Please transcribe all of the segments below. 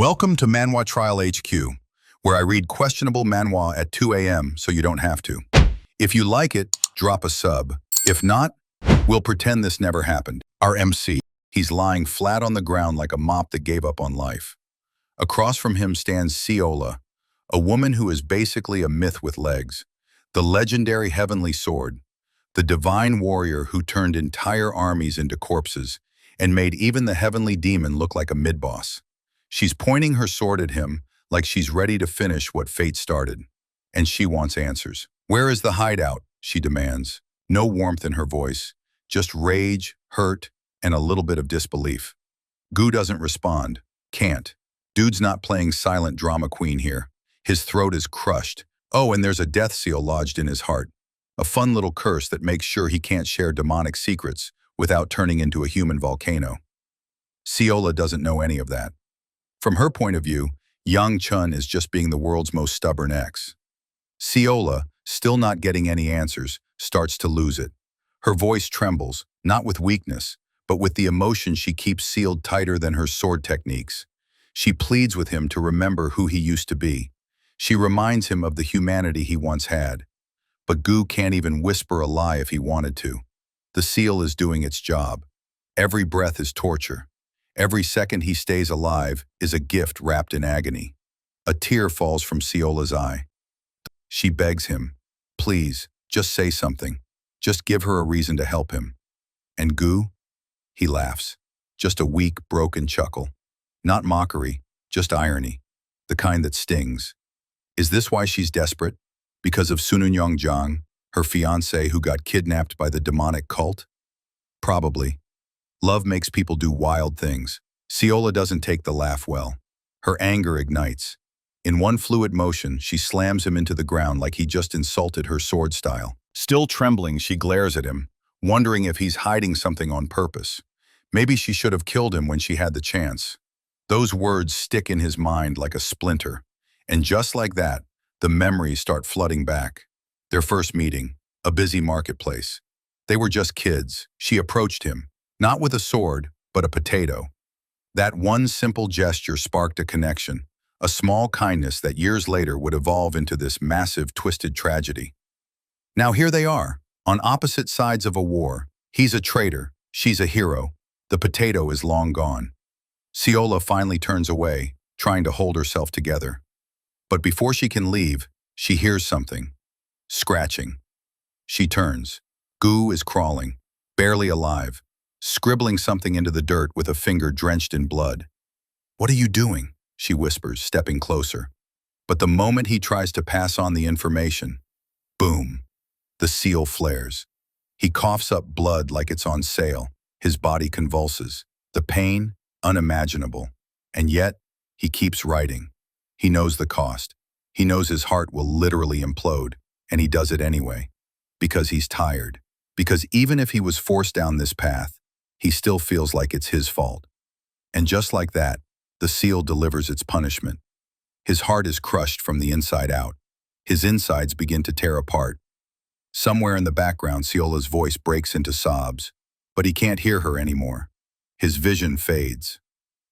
Welcome to manwhatrial HQ, where I read questionable manhwa at 2 a.m. so you don't have to. If you like it, drop a sub. If not, we'll pretend this never happened. Our MC, he's lying flat on the ground like a mop that gave up on life. Across from him stands Seola, a woman who is basically a myth with legs. The legendary heavenly sword, the divine warrior who turned entire armies into corpses and made even the heavenly demon look like a mid-boss. She's pointing her sword at him like she's ready to finish what fate started. And she wants answers. "Where is the hideout?" she demands. No warmth in her voice, just rage, hurt, and a little bit of disbelief. Gu doesn't respond. Can't. Dude's not playing silent drama queen here. His throat is crushed. Oh, and there's a death seal lodged in his heart. A fun little curse that makes sure he can't share demonic secrets without turning into a human volcano. Seola doesn't know any of that. From her point of view, Yang Chun is just being the world's most stubborn ex. Seola, still not getting any answers, starts to lose it. Her voice trembles, not with weakness, but with the emotion she keeps sealed tighter than her sword techniques. She pleads with him to remember who he used to be. She reminds him of the humanity he once had. But Gu can't even whisper a lie if he wanted to. The seal is doing its job. Every breath is torture. Every second he stays alive is a gift wrapped in agony. A tear falls from Seola's eye. She begs him, "Please, just say something. Just give her a reason to help him." And Gu? He laughs. Just a weak, broken chuckle. Not mockery, just irony. The kind that stings. Is this why she's desperate? Because of Sununyeong Jang, her fiancé who got kidnapped by the demonic cult? Probably. Love makes people do wild things. Seola doesn't take the laugh well. Her anger ignites. In one fluid motion, she slams him into the ground like he just insulted her sword style. Still trembling, she glares at him, wondering if he's hiding something on purpose. Maybe she should have killed him when she had the chance. Those words stick in his mind like a splinter. And just like that, the memories start flooding back. Their first meeting, a busy marketplace. They were just kids. She approached him, not with a sword, but a potato. That one simple gesture sparked a connection, a small kindness that years later would evolve into this massive, twisted tragedy. Now here they are, on opposite sides of a war. He's a traitor, she's a hero. The potato is long gone. Seola finally turns away, trying to hold herself together. But before she can leave, she hears something. Scratching. She turns. Gu is crawling, barely alive, scribbling something into the dirt with a finger drenched in blood. "What are you doing?" she whispers, stepping closer. But the moment he tries to pass on the information, boom, the seal flares. He coughs up blood like it's on sale. His body convulses. The pain, unimaginable. And yet, he keeps writing. He knows the cost. He knows his heart will literally implode, and he does it anyway. Because he's tired. Because even if he was forced down this path, he still feels like it's his fault. And just like that, the seal delivers its punishment. His heart is crushed from the inside out. His insides begin to tear apart. Somewhere in the background, Seola's voice breaks into sobs, but he can't hear her anymore. His vision fades.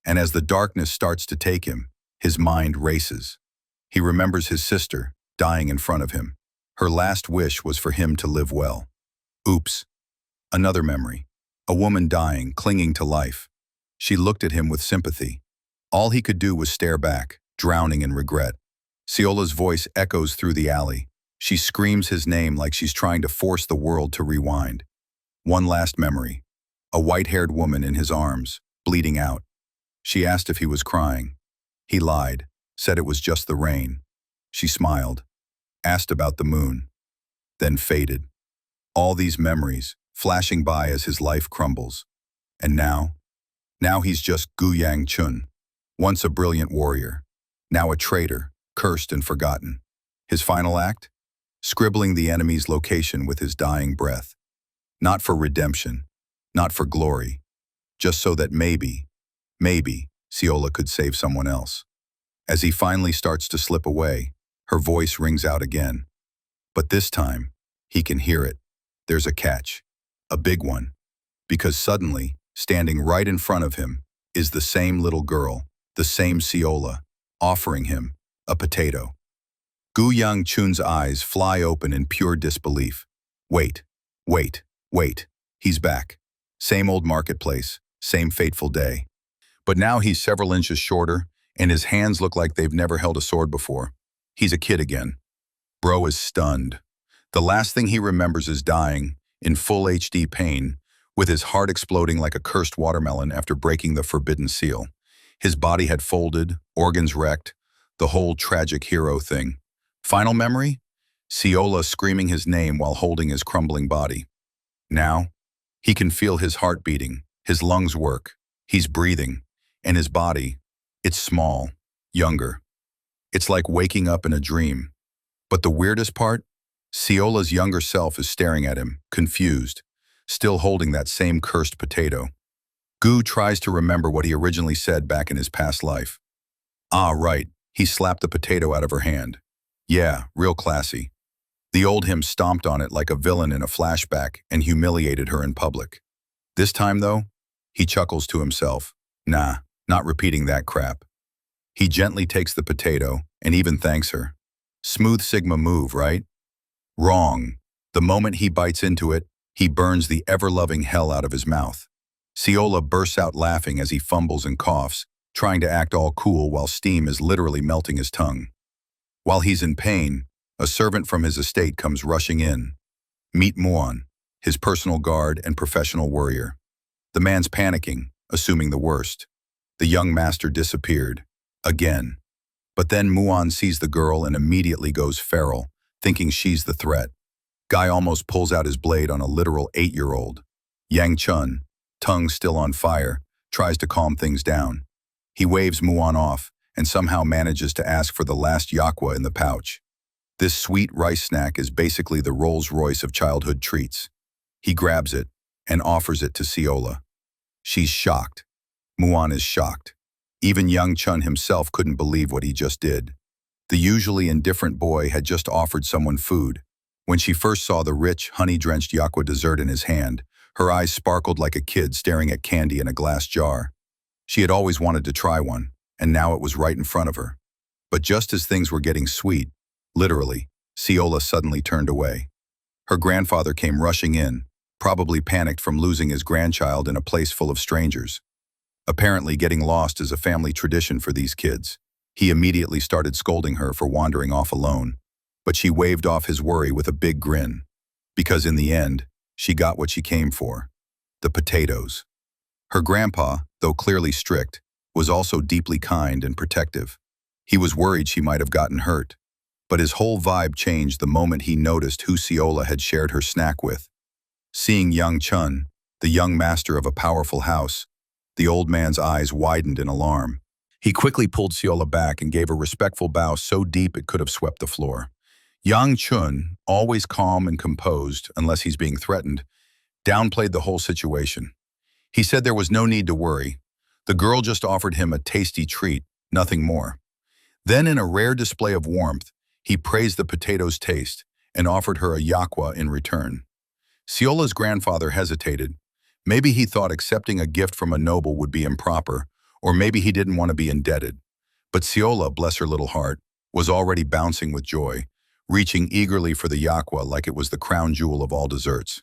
And as the darkness starts to take him, his mind races. He remembers his sister, dying in front of him. Her last wish was for him to live well. Oops. Another memory. A woman dying, clinging to life. She looked at him with sympathy. All he could do was stare back, drowning in regret. Seola's voice echoes through the alley. She screams his name like she's trying to force the world to rewind. One last memory. A white-haired woman in his arms, bleeding out. She asked if he was crying. He lied, said it was just the rain. She smiled, asked about the moon, then faded. All these memories, flashing by as his life crumbles. And now he's just Gu Yang Chun, once a brilliant warrior, now a traitor, cursed and forgotten. His final act? Scribbling the enemy's location with his dying breath. Not for redemption, not for glory, just so that maybe, Seola could save someone else. As he finally starts to slip away, her voice rings out again. But this time, he can hear it. There's a catch. A big one. Because suddenly, standing right in front of him, is the same little girl, the same Seola, offering him a potato. Gu Yang Chun's eyes fly open in pure disbelief. Wait, wait, wait. He's back. Same old marketplace, same fateful day. But now he's several inches shorter, and his hands look like they've never held a sword before. He's a kid again. Bro is stunned. The last thing he remembers is dying, in full HD pain, with his heart exploding like a cursed watermelon after breaking the forbidden seal. His body had folded, organs wrecked, the whole tragic hero thing. Final memory? Seola screaming his name while holding his crumbling body. Now, he can feel his heart beating, his lungs work, he's breathing, and his body, it's small, younger. It's like waking up in a dream. But the weirdest part? Seola's younger self is staring at him, confused, still holding that same cursed potato. Gu tries to remember what he originally said back in his past life. Ah, right, he slapped the potato out of her hand. Yeah, real classy. The old him stomped on it like a villain in a flashback and humiliated her in public. This time, though, he chuckles to himself. Nah, not repeating that crap. He gently takes the potato and even thanks her. Smooth Sigma move, right? Wrong. The moment he bites into it, he burns the ever-loving hell out of his mouth. Seola bursts out laughing as he fumbles and coughs, trying to act all cool while steam is literally melting his tongue. While he's in pain, a servant from his estate comes rushing in. Meet Muon, his personal guard and professional warrior. The man's panicking, assuming the worst. The young master disappeared. Again. But then Muon sees the girl and immediately goes feral, thinking she's the threat. Guy almost pulls out his blade on a literal 8-year-old. Yang Chun, tongue still on fire, tries to calm things down. He waves Muon off and somehow manages to ask for the last yakwa in the pouch. This sweet rice snack is basically the Rolls-Royce of childhood treats. He grabs it and offers it to Seola. She's shocked. Muon is shocked. Even young Chun himself couldn't believe what he just did. The usually indifferent boy had just offered someone food. When she first saw the rich, honey-drenched yakwa dessert in his hand, her eyes sparkled like a kid staring at candy in a glass jar. She had always wanted to try one, and now it was right in front of her. But just as things were getting sweet, literally, Seola suddenly turned away. Her grandfather came rushing in, probably panicked from losing his grandchild in a place full of strangers. Apparently, getting lost is a family tradition for these kids. He immediately started scolding her for wandering off alone, but she waved off his worry with a big grin. Because in the end, she got what she came for. The potatoes. Her grandpa, though clearly strict, was also deeply kind and protective. He was worried she might have gotten hurt, but his whole vibe changed the moment he noticed who Seola had shared her snack with. Seeing young Chun, the young master of a powerful house, the old man's eyes widened in alarm. He quickly pulled Seola back and gave a respectful bow so deep it could have swept the floor. Yang Chun, always calm and composed unless he's being threatened, downplayed the whole situation. He said there was no need to worry. The girl just offered him a tasty treat, nothing more. Then, in a rare display of warmth, he praised the potato's taste and offered her a yakwa in return. Seola's grandfather hesitated. Maybe he thought accepting a gift from a noble would be improper, or maybe he didn't want to be indebted. But Seola, bless her little heart, was already bouncing with joy, reaching eagerly for the yakwa like it was the crown jewel of all desserts.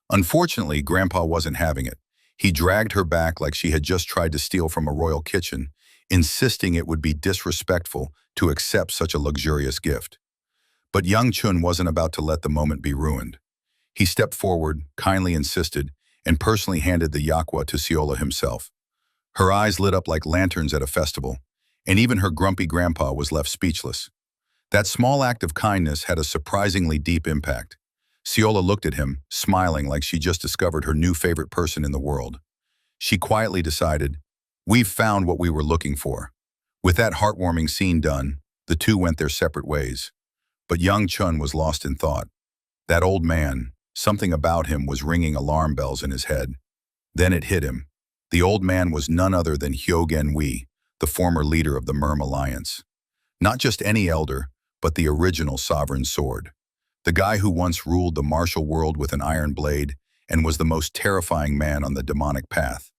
Unfortunately, Grandpa wasn't having it. He dragged her back like she had just tried to steal from a royal kitchen, insisting it would be disrespectful to accept such a luxurious gift. But young Chun wasn't about to let the moment be ruined. He stepped forward, kindly insisted, and personally handed the yakwa to Seola himself. Her eyes lit up like lanterns at a festival, and even her grumpy grandpa was left speechless. That small act of kindness had a surprisingly deep impact. Seola looked at him, smiling like she just discovered her new favorite person in the world. She quietly decided, "We've found what we were looking for." With that heartwarming scene done, the two went their separate ways. But young Chun was lost in thought. That old man, something about him was ringing alarm bells in his head. Then it hit him. The old man was none other than Hyogen Wee, the former leader of the Merm Alliance. Not just any elder, but the original sovereign sword. The guy who once ruled the martial world with an iron blade and was the most terrifying man on the demonic path.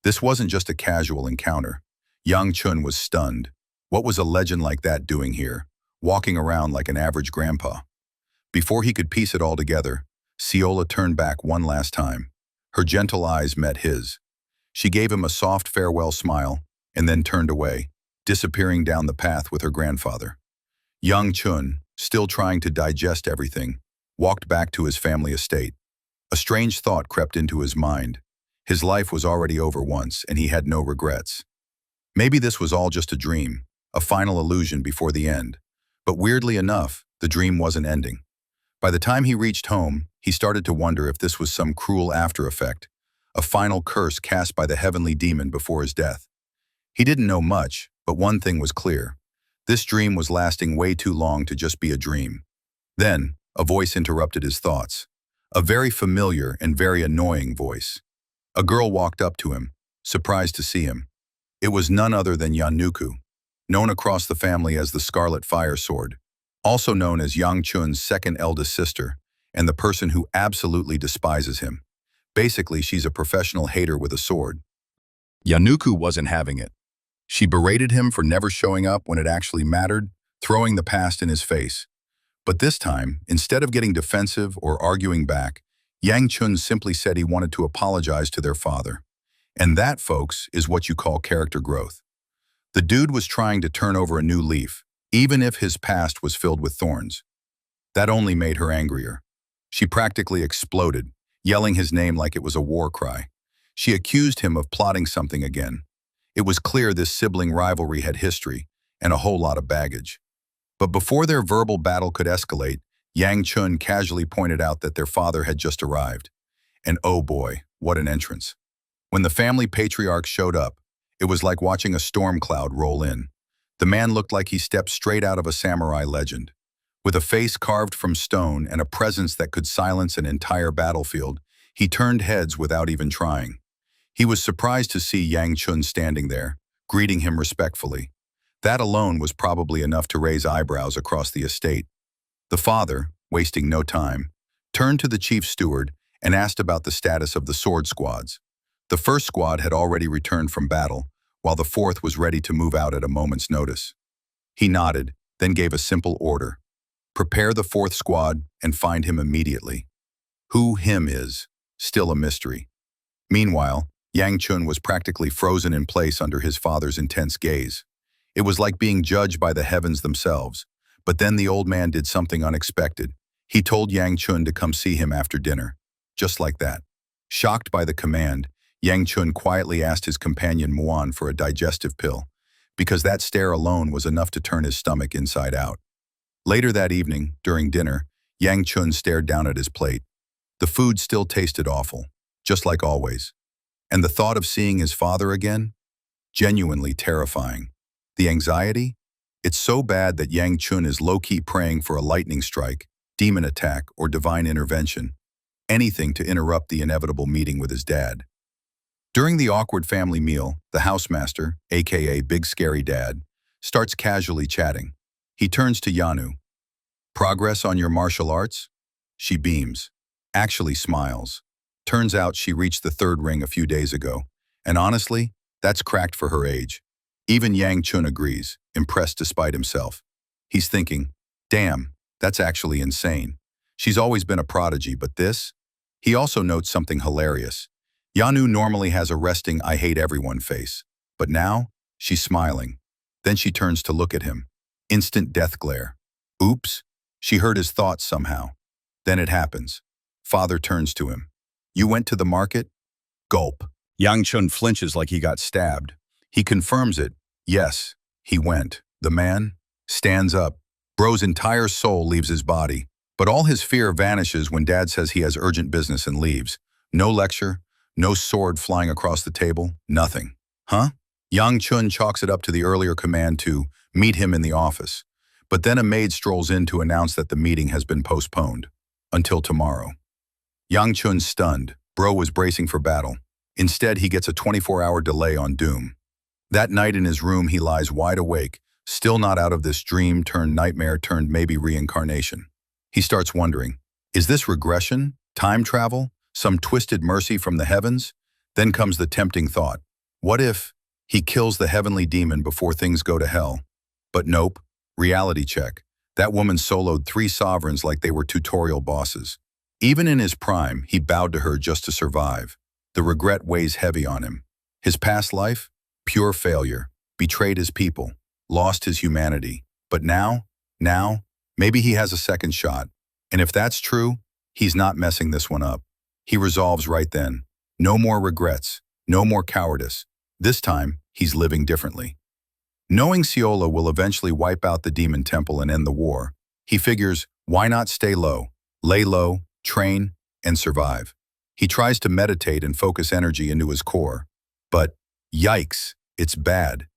This wasn't just a casual encounter. Yang Chun was stunned. What was a legend like that doing here, walking around like an average grandpa? Before he could piece it all together, Ciola turned back one last time. Her gentle eyes met his. She gave him a soft farewell smile and then turned away, disappearing down the path with her grandfather. Young Chun, still trying to digest everything, walked back to his family estate. A strange thought crept into his mind. His life was already over once, and he had no regrets. Maybe this was all just a dream, a final illusion before the end. But weirdly enough, the dream wasn't ending. By the time he reached home, he started to wonder if this was some cruel after effect, a final curse cast by the heavenly demon before his death. He didn't know much, but one thing was clear. This dream was lasting way too long to just be a dream. Then, a voice interrupted his thoughts. A very familiar and very annoying voice. A girl walked up to him, surprised to see him. It was none other than Yanuku, known across the family as the Scarlet Fire Sword, also known as Yang Chun's second eldest sister, and the person who absolutely despises him. Basically, she's a professional hater with a sword. Yanuku wasn't having it. She berated him for never showing up when it actually mattered, throwing the past in his face. But this time, instead of getting defensive or arguing back, Yang Chun simply said he wanted to apologize to their father. And that, folks, is what you call character growth. The dude was trying to turn over a new leaf, even if his past was filled with thorns. That only made her angrier. She practically exploded, yelling his name like it was a war cry. She accused him of plotting something again. It was clear this sibling rivalry had history and a whole lot of baggage. But before their verbal battle could escalate, Yang Chun casually pointed out that their father had just arrived. And oh boy, what an entrance. When the family patriarch showed up, it was like watching a storm cloud roll in. The man looked like he stepped straight out of a samurai legend. With a face carved from stone and a presence that could silence an entire battlefield, he turned heads without even trying. He was surprised to see Yang Chun standing there, greeting him respectfully. That alone was probably enough to raise eyebrows across the estate. The father, wasting no time, turned to the chief steward and asked about the status of the sword squads. The first squad had already returned from battle, while the fourth was ready to move out at a moment's notice. He nodded, then gave a simple order. Prepare the fourth squad and find him immediately. Who him is, still a mystery. Meanwhile, Yang Chun was practically frozen in place under his father's intense gaze. It was like being judged by the heavens themselves. But then the old man did something unexpected. He told Yang Chun to come see him after dinner. Just like that. Shocked by the command, Yang Chun quietly asked his companion Muan for a digestive pill, because that stare alone was enough to turn his stomach inside out. Later that evening, during dinner, Yang Chun stared down at his plate. The food still tasted awful, just like always. And the thought of seeing his father again? Genuinely terrifying. The anxiety? It's so bad that Yang Chun is low-key praying for a lightning strike, demon attack, or divine intervention. Anything to interrupt the inevitable meeting with his dad. During the awkward family meal, the housemaster, aka Big Scary Dad, starts casually chatting. He turns to Yanu. Progress on your martial arts? She beams. Actually smiles. Turns out she reached the third ring a few days ago. And honestly, that's cracked for her age. Even Yang Chun agrees, impressed despite himself. He's thinking, damn, that's actually insane. She's always been a prodigy, but this? He also notes something hilarious. Yanu normally has a resting I hate everyone face, but now, she's smiling. Then she turns to look at him. Instant death glare. Oops, she heard his thoughts somehow. Then it happens. Father turns to him. You went to the market? Gulp. Yang Chun flinches like he got stabbed. He confirms it. Yes, he went. The man stands up. Bro's entire soul leaves his body, but all his fear vanishes when Dad says he has urgent business and leaves. No lecture, no sword flying across the table, nothing. Huh? Yang Chun chalks it up to the earlier command to meet him in the office, but then a maid strolls in to announce that the meeting has been postponed until tomorrow. Yang Chun's stunned. Bro was bracing for battle. Instead, he gets a 24-hour delay on doom. That night in his room, he lies wide awake, still not out of this dream turned nightmare turned maybe reincarnation. He starts wondering, is this regression, time travel, some twisted mercy from the heavens? Then comes the tempting thought, what if He kills the heavenly demon before things go to hell. But nope, reality check. That woman soloed 3 sovereigns like they were tutorial bosses. Even in his prime, he bowed to her just to survive. The regret weighs heavy on him. His past life? Pure failure. Betrayed his people. Lost his humanity. But now, maybe he has a second shot. And if that's true, he's not messing this one up. He resolves right then. No more regrets. No more cowardice. This time, he's living differently. Knowing Seola will eventually wipe out the demon temple and end the war, he figures, why not stay low, lay low, train, and survive? He tries to meditate and focus energy into his core. But, yikes, it's bad.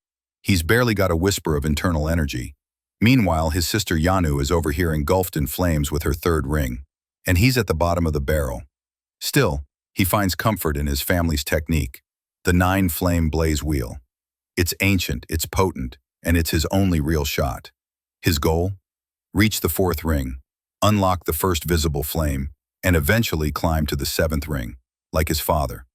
He's barely got a whisper of internal energy. Meanwhile, his sister Yanu is over here engulfed in flames with her 3rd ring, and he's at the bottom of the barrel. Still, he finds comfort in his family's technique, the 9-flame blaze wheel. It's ancient, it's potent, and it's his only real shot. His goal? Reach the 4th ring, unlock the first visible flame, and eventually climb to the 7th ring, like his father.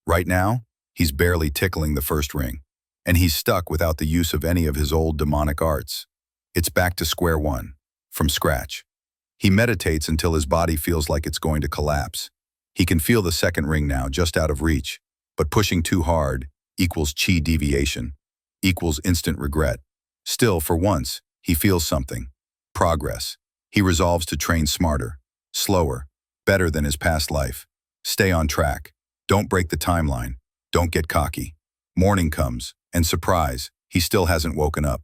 Right now, he's barely tickling the 1st ring, and he's stuck without the use of any of his old demonic arts. It's back to square one, from scratch. He meditates until his body feels like it's going to collapse. He can feel the 2nd ring now, just out of reach, but pushing too hard equals chi deviation, equals instant regret. Still, for once, he feels something. Progress. He resolves to train smarter, slower, better than his past life. Stay on track. Don't break the timeline. Don't get cocky. Morning comes, and surprise, he still hasn't woken up.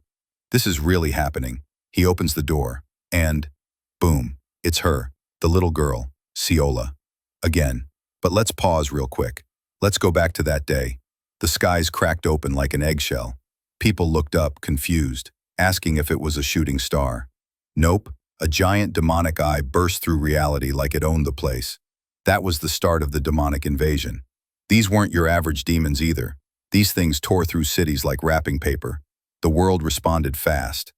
This is really happening. He opens the door, and boom, it's her, the little girl, Seola. Again. But let's pause real quick. Let's go back to that day. The skies cracked open like an eggshell. People looked up, confused, asking if it was a shooting star. Nope, a giant demonic eye burst through reality like it owned the place. That was the start of the demonic invasion. These weren't your average demons either. These things tore through cities like wrapping paper. The world responded fast.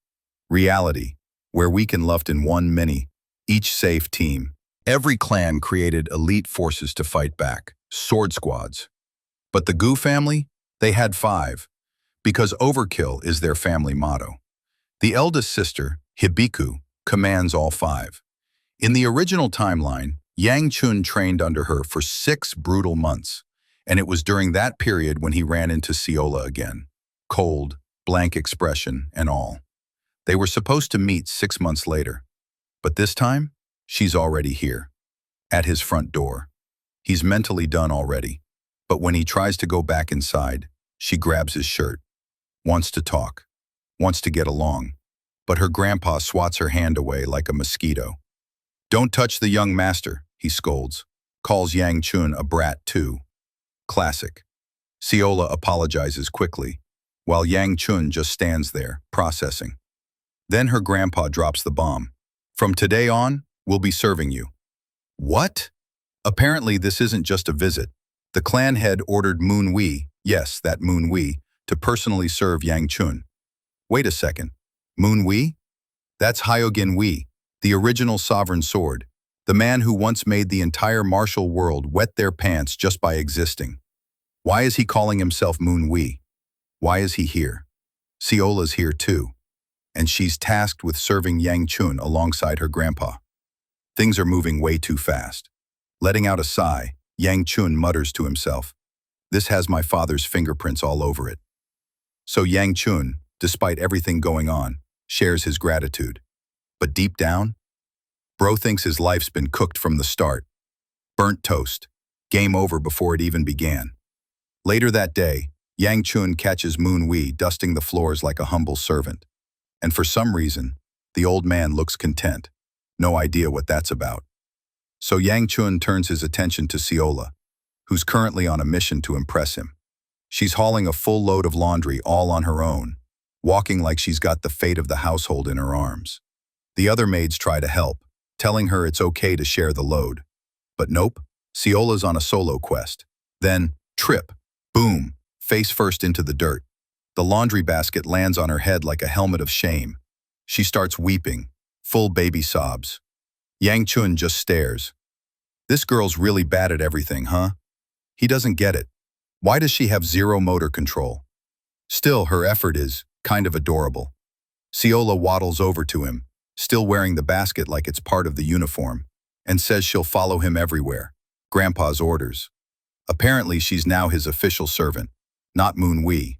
Reality, where we can loved in one many, each safe team. Every clan created elite forces to fight back, sword squads. But the Gu family, they had 5, because overkill is their family motto. The eldest sister, Hibiku, commands all 5. In the original timeline, Yang Chun trained under her for 6 brutal months, and it was during that period when he ran into Seola again. Cold, blank expression, and all. They were supposed to meet 6 months later, but this time, she's already here, at his front door. He's mentally done already, but when he tries to go back inside, she grabs his shirt, wants to talk, wants to get along, but her grandpa swats her hand away like a mosquito. Don't touch the young master, he scolds, calls Yang Chun a brat too. Classic. Seola apologizes quickly, while Yang Chun just stands there, processing. Then her grandpa drops the bomb. From today on, we'll be serving you. What? Apparently this isn't just a visit. The clan head ordered Moon Wee, yes, that Moon Wee, to personally serve Yang Chun. Wait a second. Moon Wee? That's Hyogin Wee, the original sovereign sword, the man who once made the entire martial world wet their pants just by existing. Why is he calling himself Moon Wee? Why is he here? Seola's here too, and she's tasked with serving Yang Chun alongside her grandpa. Things are moving way too fast. Letting out a sigh, Yang Chun mutters to himself, "This has my father's fingerprints all over it." So Yang Chun, despite everything going on, shares his gratitude. But deep down, bro thinks his life's been cooked from the start. Burnt toast. Game over before it even began. Later that day, Yang Chun catches Moon Wee dusting the floors like a humble servant. And for some reason, the old man looks content. No idea what that's about. So Yang Chun turns his attention to Seola, who's currently on a mission to impress him. She's hauling a full load of laundry all on her own, walking like she's got the fate of the household in her arms. The other maids try to help, telling her it's okay to share the load. But nope, Seola's on a solo quest. Then, trip, boom, face first into the dirt. The laundry basket lands on her head like a helmet of shame. She starts weeping, full baby sobs. Yang Chun just stares. This girl's really bad at everything, huh? He doesn't get it. Why does she have zero motor control? Still, her effort is kind of adorable. Ciola waddles over to him, still wearing the basket like it's part of the uniform, and says she'll follow him everywhere. Grandpa's orders. Apparently, she's now his official servant, not Manhua.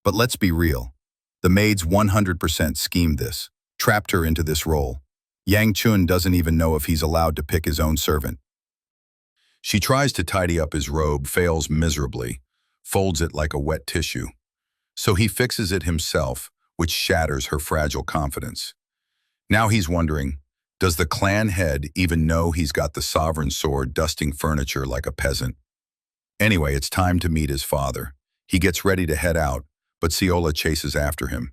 But let's be real. The maids 100% schemed this, trapped her into this role. Yang Chun doesn't even know if he's allowed to pick his own servant. She tries to tidy up his robe, fails miserably, folds it like a wet tissue. So he fixes it himself, which shatters her fragile confidence. Now he's wondering, does the clan head even know he's got the sovereign sword dusting furniture like a peasant? Anyway, it's time to meet his father. He gets ready to head out, but Ciola chases after him.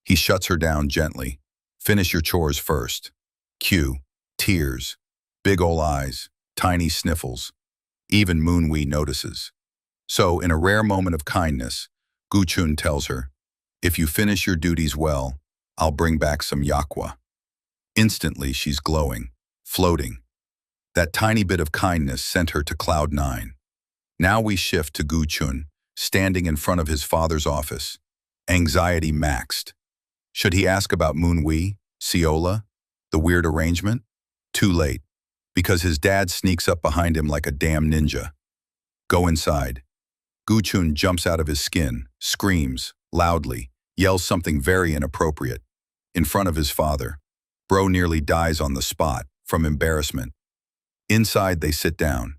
He shuts her down gently. Finish your chores first. Cue. Tears. Big ol' eyes. Tiny sniffles. Even Manhua notices. So, in a rare moment of kindness, Guchun tells her, if you finish your duties well, I'll bring back some yakwa. Instantly, she's glowing, floating. That tiny bit of kindness sent her to cloud 9. Now we shift to Guchun, standing in front of his father's office, anxiety maxed. Should he ask about Manhua, Ciola, the weird arrangement? Too late, because his dad sneaks up behind him like a damn ninja. Go inside. Guchun jumps out of his skin, screams, loudly, yells something very inappropriate. In front of his father. Bro nearly dies on the spot, from embarrassment. Inside, they sit down.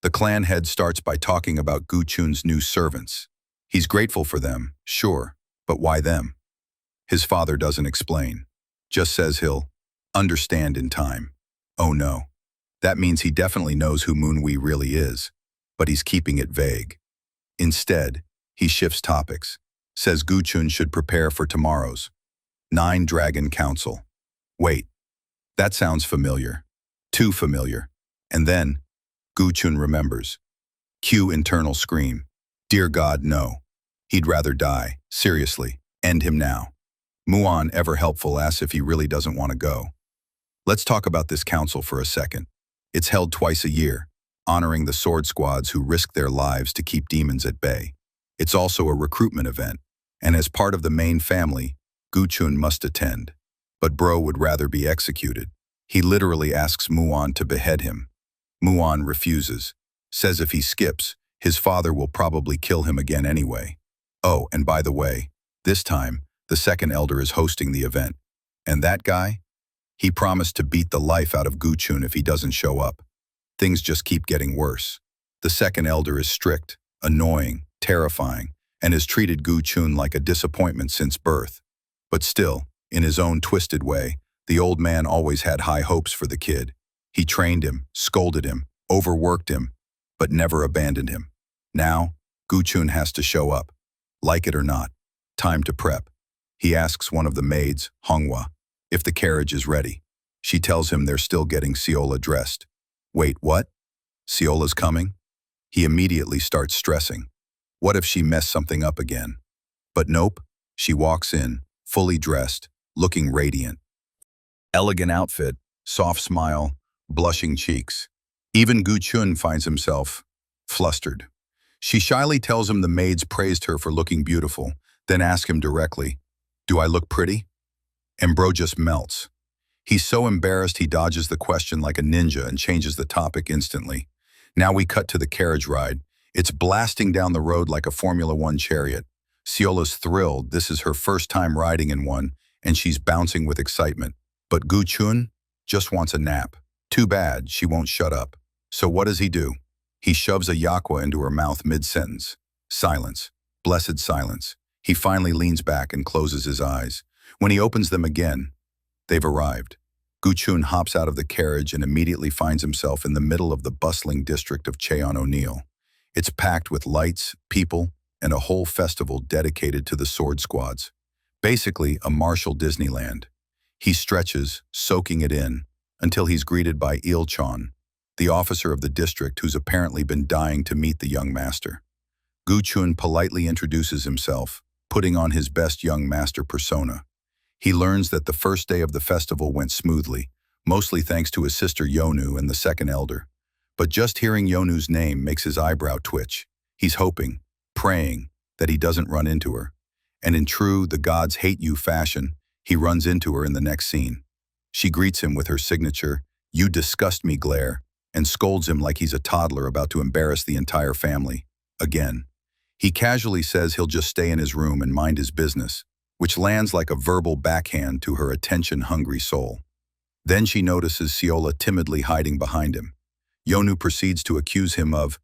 The clan head starts by talking about Guchun's new servants. He's grateful for them, sure, but why them? His father doesn't explain. Just says he'll understand in time. Oh no. That means he definitely knows who Manhua really is, but he's keeping it vague. Instead, he shifts topics. Says Guchun should prepare for tomorrow's 9 Dragon Council. Wait, that sounds familiar. Too familiar. And then, Guchun remembers. Cue internal scream. Dear God, no. He'd rather die. Seriously, end him now. Muon, ever helpful, asks if he really doesn't want to go. Let's talk about this council for a second. It's held twice a year, honoring the sword squads who risk their lives to keep demons at bay. It's also a recruitment event, and as part of the main family, Guchun must attend. But Bro would rather be executed. He literally asks Muon to behead him. Muon refuses, says if he skips, his father will probably kill him again anyway. Oh, and by the way, this time, the second elder is hosting the event. And that guy? He promised to beat the life out of Guchun if he doesn't show up. Things just keep getting worse. The second elder is strict, annoying, terrifying, and has treated Guchun like a disappointment since birth. But still, in his own twisted way, the old man always had high hopes for the kid. He trained him, scolded him, overworked him, but never abandoned him. Now, Guchun has to show up. Like it or not, time to prep. He asks one of the maids, Hongwa, if the carriage is ready. She tells him they're still getting Ciola dressed. Wait, what? Ciola's coming? He immediately starts stressing. What if she messed something up again? But nope, she walks in, fully dressed, looking radiant. Elegant outfit, soft smile, blushing cheeks. Even Guchun finds himself flustered. She shyly tells him the maids praised her for looking beautiful, then asks him directly, do I look pretty? And Bro just melts. He's so embarrassed he dodges the question like a ninja and changes the topic instantly. Now we cut to the carriage ride. It's blasting down the road like a Formula One chariot. Ciola's thrilled, this is her first time riding in one, and she's bouncing with excitement. But Guchun just wants a nap. Too bad, she won't shut up. So what does he do? He shoves a yakwa into her mouth mid-sentence. Silence. Blessed silence. He finally leans back and closes his eyes. When he opens them again, they've arrived. Guchun hops out of the carriage and immediately finds himself in the middle of the bustling district of Cheon O'Neill. It's packed with lights, people, and a whole festival dedicated to the sword squads. Basically, a martial Disneyland. He stretches, soaking it in, until he's greeted by Il-chan, the officer of the district who's apparently been dying to meet the young master. Guchun politely introduces himself, putting on his best young master persona. He learns that the first day of the festival went smoothly, mostly thanks to his sister Yonu and the second elder. But just hearing Yonu's name makes his eyebrow twitch. He's hoping, praying, that he doesn't run into her. And in true "the gods hate you" fashion, he runs into her in the next scene. She greets him with her signature, "You disgust me" glare, and scolds him like he's a toddler about to embarrass the entire family. Again. He casually says he'll just stay in his room and mind his business, which lands like a verbal backhand to her attention-hungry soul. Then she notices Siola timidly hiding behind him. Yonu proceeds to accuse him of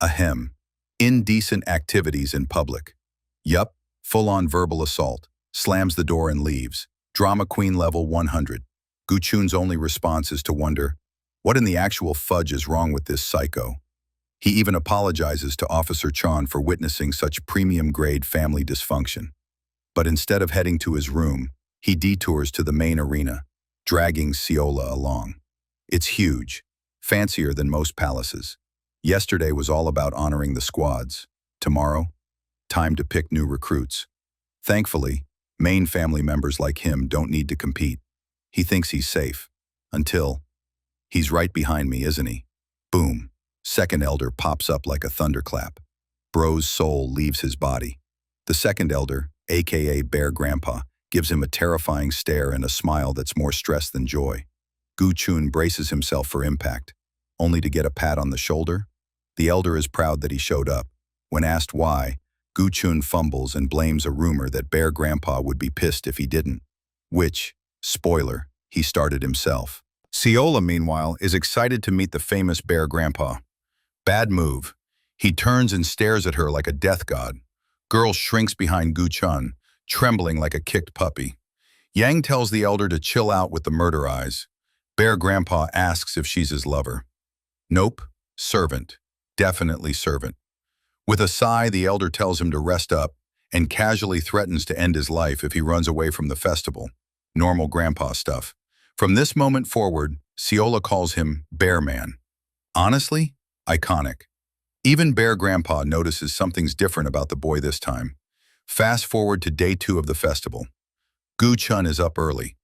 ahem, indecent activities in public. Yup, full-on verbal assault, slams the door and leaves. Drama queen level 100. Guchun's only response is to wonder, what in the actual fudge is wrong with this psycho? He even apologizes to Officer Chan for witnessing such premium-grade family dysfunction. But instead of heading to his room, he detours to the main arena, dragging Siola along. It's huge, fancier than most palaces. Yesterday was all about honoring the squads. Tomorrow, time to pick new recruits. Thankfully, main family members like him don't need to compete. He thinks he's safe. Until, he's right behind me, isn't he? Boom. Second elder pops up like a thunderclap. Bro's soul leaves his body. The second elder, aka Bear Grandpa, gives him a terrifying stare and a smile that's more stress than joy. Guchun braces himself for impact, only to get a pat on the shoulder. The elder is proud that he showed up. When asked why, Guchun fumbles and blames a rumor that Bear Grandpa would be pissed if he didn't. Which, spoiler, he started himself. Siola, meanwhile, is excited to meet the famous Bear Grandpa. Bad move. He turns and stares at her like a death god. Girl shrinks behind Guchun, trembling like a kicked puppy. Yang tells the elder to chill out with the murder eyes. Bear Grandpa asks if she's his lover. Nope, servant. Definitely servant. With a sigh, the elder tells him to rest up and casually threatens to end his life if he runs away from the festival. Normal grandpa stuff. From this moment forward, Siola calls him Bear Man. Honestly, iconic. Even Bear Grandpa notices something's different about the boy this time. Fast forward to day 2 of the festival. Guchun is up early.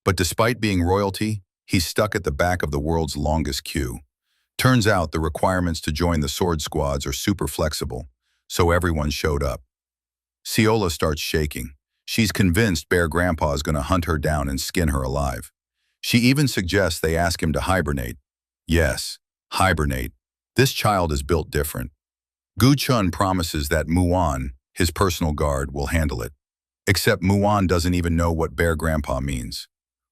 But despite being royalty, he's stuck at the back of the world's longest queue. Turns out the requirements to join the sword squads are super flexible, so everyone showed up. Siola starts shaking. She's convinced Bear Grandpa is going to hunt her down and skin her alive. She even suggests they ask him to hibernate. Yes, hibernate. This child is built different. Guchun promises that Muan, his personal guard, will handle it. Except Muan doesn't even know what Bear Grandpa means.